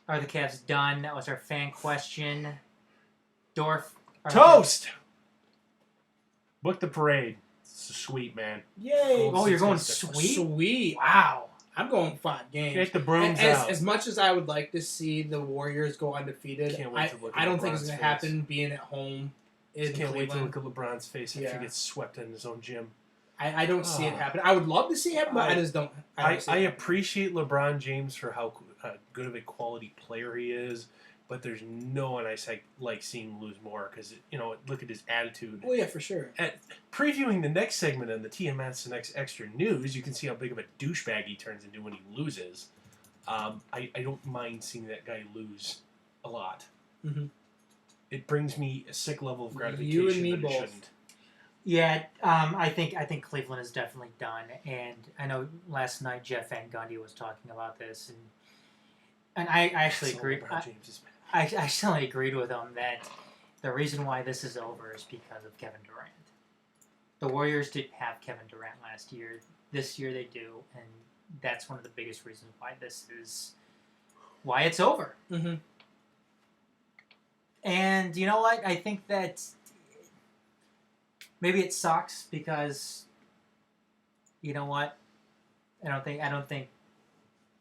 Are the Cavs done? That was our fan question. Dorf. Toast! Book the parade. It's sweet, man. Yay! Oh, you're going Sweet. sweet? Sweet. Wow. I'm going 5 games. Get the brooms as, out. as much as I would like to see the Warriors go undefeated, Can't wait to look at I don't think it's LeBron's going to face. happen being at home in Can't wait to Cleveland. look at LeBron's face after Yeah. he gets swept in his own gym. I don't see it happen. I would love to see it happen, but I just don't. I don't see it happen. appreciate LeBron James for how good of a quality player he is, but there's no one I like seeing lose more because, look at his attitude. Oh, yeah, for sure. At previewing the next segment on the TMS, the next extra news, you can see how big of a douchebag he turns into when he loses. I don't mind seeing that guy lose a lot. Mm-hmm. It brings me a sick level of gratification You and me that it both. shouldn't. Yeah, I think Cleveland is definitely done, and I know last night Jeff Van Gundy was talking about this, and I actually So agreed. LeBron James is bad. I actually agreed with him that the reason why this is over is because of Kevin Durant. The Warriors didn't have Kevin Durant last year. This year they do, and that's one of the biggest reasons why it's over. Mm-hmm. And you know what? I think that maybe it sucks because you know what? I don't think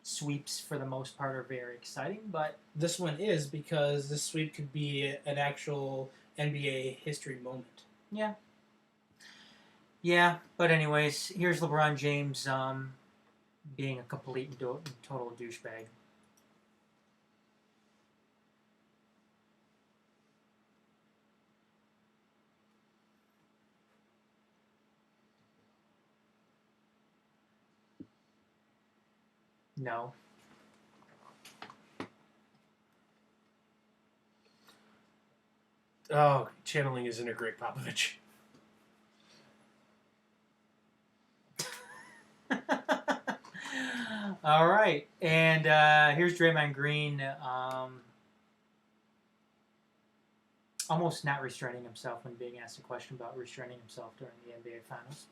sweeps for the most part are very exciting, but This one is because this sweep could be an actual NBA history moment. yeah. But anyways, here's LeBron James being a complete and total douchebag. No. Oh, channeling his inner Greg Popovich. All right, and here's Draymond Green almost not restraining himself when being asked a question about restraining himself during the NBA Finals.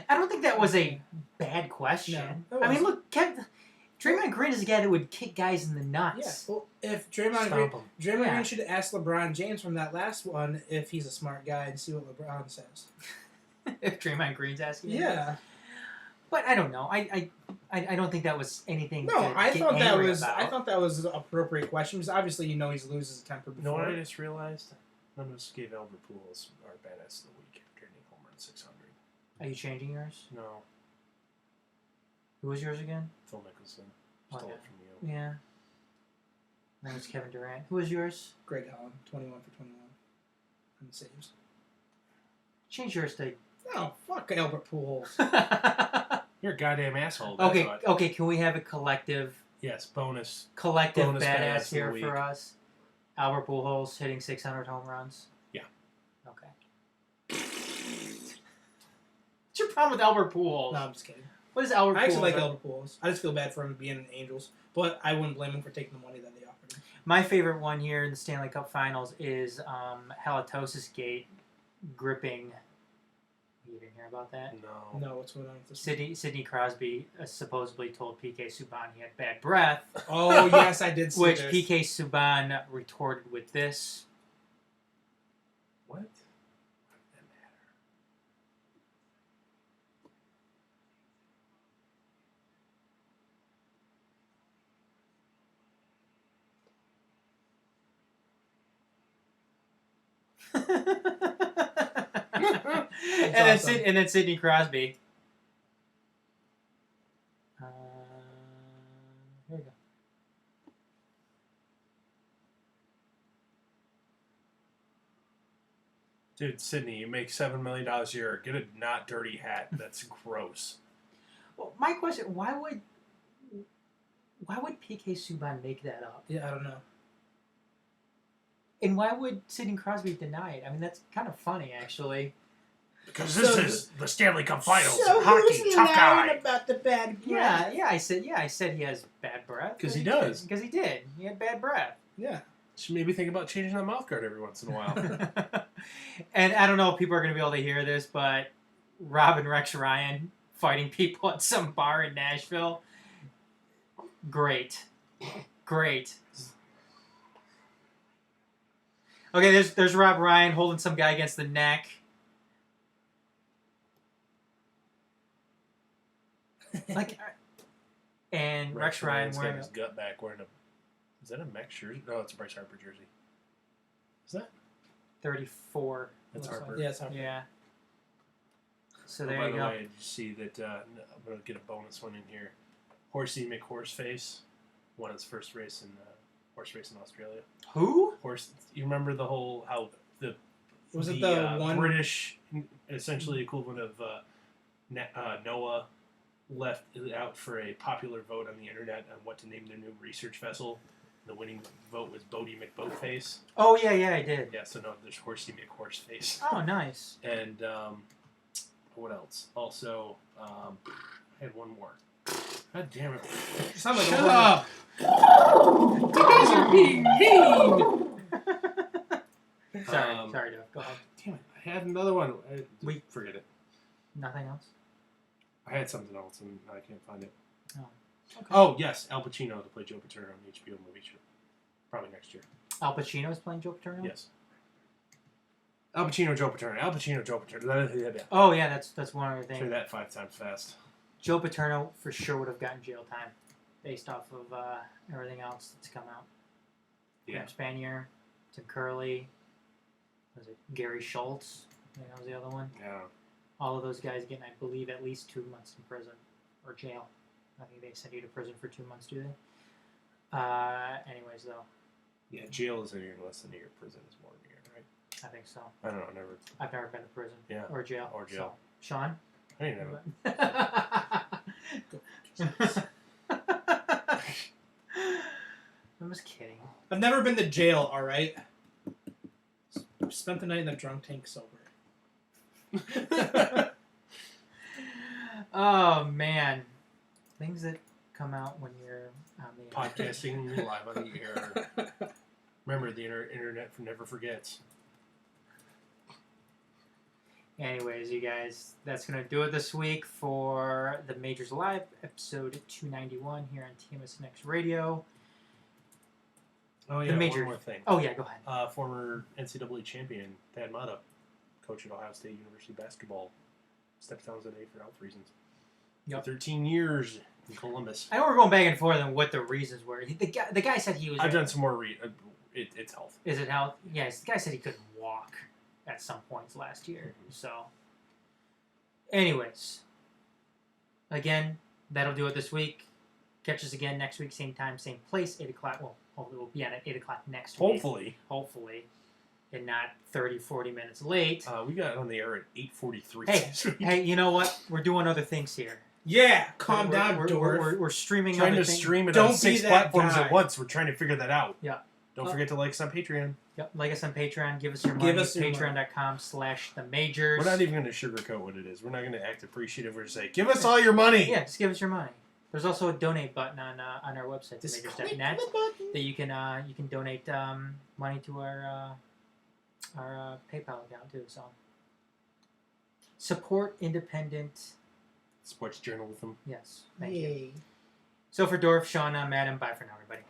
I don't think that was a bad question. No, it I mean, wasn't. look, Draymond Green is a guy that would kick guys in the Yeah. nuts. Well, if Draymond Stomp Green, him. Draymond Yeah. Green should ask LeBron James from that last one if he's a smart guy and see what LeBron says. If Draymond Green's asking him. Yeah. But I don't know. I don't think that was anything. No, to I get thought that angry was about. an appropriate question because obviously he loses his temper You know before. what I just realized? None of us gave Albert Pujols our badass of the week after hitting home run 600. Are you changing yours? No, Who was yours again? Phil Mickelson stole Okay. it from you. Yeah. That was Kevin Durant. Who was yours? Greg Holland, 21 for 21 on the saves. Change yours to. Oh, fuck Albert Pujols. You're a goddamn asshole. That's okay. what. Can we have a collective Yes, bonus. badass Bonus badass of the here week. for us? Albert Pujols hitting 600 home runs? Yeah. Okay. What's your problem with Albert Pujols? No, I'm just kidding. What is Albert Pujols? I actually like Albert Pujols. I just feel bad for him being an Angels, but I wouldn't blame him for taking the money that they offered him. My favorite one here in the Stanley Cup Finals is Halitosis Gate gripping. You didn't hear about that? No. No, what's going on with this? Sidney Crosby supposedly told PK Subban he had bad breath, Oh, yes, I did see which this. PK Subban retorted with this. What? And then Sidney Crosby. Here we go. Dude, Sydney, you make $7 million a year. Get a not dirty hat. That's gross. Well, my question: Why would PK Subban make that up? Yeah, I don't know. And why would Sidney Crosby deny it? I mean, that's kind of funny, actually. Because this is the Stanley Cup Finals. So Hockey, who's tough lying guy. about the bad breath? Yeah, I said he has bad breath. 'Cause he does. Because he did. He had bad breath. Yeah. Should maybe think about changing that mouth guard every once in a while. And I don't know if people are going to be able to hear this, but Rob and Rex Ryan fighting people at some bar in Nashville. Great. Okay, there's Rob Ryan holding some guy against the neck. And Rex Ryan Ryan's got wearing his gut back wearing a... Is that a Max jersey? No, it's a Bryce Harper jersey. Is that? 34. That's looks Harper. like. Yeah, it's Harper. Yeah. So Oh, there by you the go. way, did you see that I'm going to get a bonus one in here. Horsey McHorseface won his first race in horse race in Australia. Who? You remember the whole how the Was it the one British essentially equivalent of NOAA left out for a popular vote on the internet on what to name their new research vessel? The winning vote was Bodie McBoatface. Oh, yeah, I did. Yeah, so no, there's Horsey McHorseface. Oh, nice. And what else? Also, I had one more. God damn it! You sound like Shut a up! You guys are being mean. Sorry, Jeff. Go ahead. Damn it! I had another one. Forget it. Nothing else? I had something else and I can't find it. Oh. Okay. Oh yes, Al Pacino to play Joe Paterno on the HBO movie show. Probably next year. Al Pacino is playing Joe Paterno? Yes. Al Pacino, Joe Paterno. Al Pacino, Joe Paterno. Oh, yeah, that's one other Say thing. that 5 times fast. Joe Paterno for sure would have gotten jail time based off of everything else that's come out. Yeah. Graham Spanier, Tim Curley, was it Gary Schultz? I think that was the other one. Yeah. All of those guys getting, I believe, at least 2 months in prison or jail. I think they send you to prison for 2 months, do they? Anyways, though, Yeah, jail is a year less than a year. Prison is more than a year, right? I think so. I don't know. Never. I've never been to prison. Yeah. Or jail. Or jail. So, Sean? I didn't know. I'm just kidding. I've never been to jail, alright? Spent the night in the drunk tank sober. Oh, man. Things that come out when you're on the Podcasting live on the air. Remember, the internet never forgets. Anyways, you guys, that's going to do it this week for the Majors Live, episode 291 here on TMSNX Radio. Oh, yeah, Major- one more thing. Oh, yeah, go ahead. Former NCAA champion, Thad Matta, coach at Ohio State University basketball, steps down today for health reasons. Yep. 13 years in Columbus. I know we're going back and forth on what the reasons were. The guy said he was... I've done some more it's health. Is it health? Yes, the guy said he couldn't walk at some points last year. So, anyways, again, that'll do it this week. Catch us again next week, same time, same place, 8 o'clock. Well, hopefully we'll be on at 8 o'clock next week. Hopefully. And not 30, 40 minutes late. We got on the air at 8:43. Hey, you know what? We're doing other things here. Yeah, calm down, we're, Dorf. we're streaming Trying other to things. stream it Don't on be 6 that platforms guy. at once. We're trying to figure that out. Yeah. Don't forget to like us on Patreon. Yep. Like us on Patreon. Give us your Give money. us your money. Patreon.com/TheMajors. We're not even going to sugarcoat what it is. We're not going to act appreciative. We're just say, give us all your money. Yeah, just give us your money. There's also a donate button on our website, Just click TheMajors.net, the button. that you can donate money to our PayPal account too. So support independent. Sports journalism. Yes, thank you. Yay. So for Dorf, Sean, I'm Adam. Bye for now, everybody.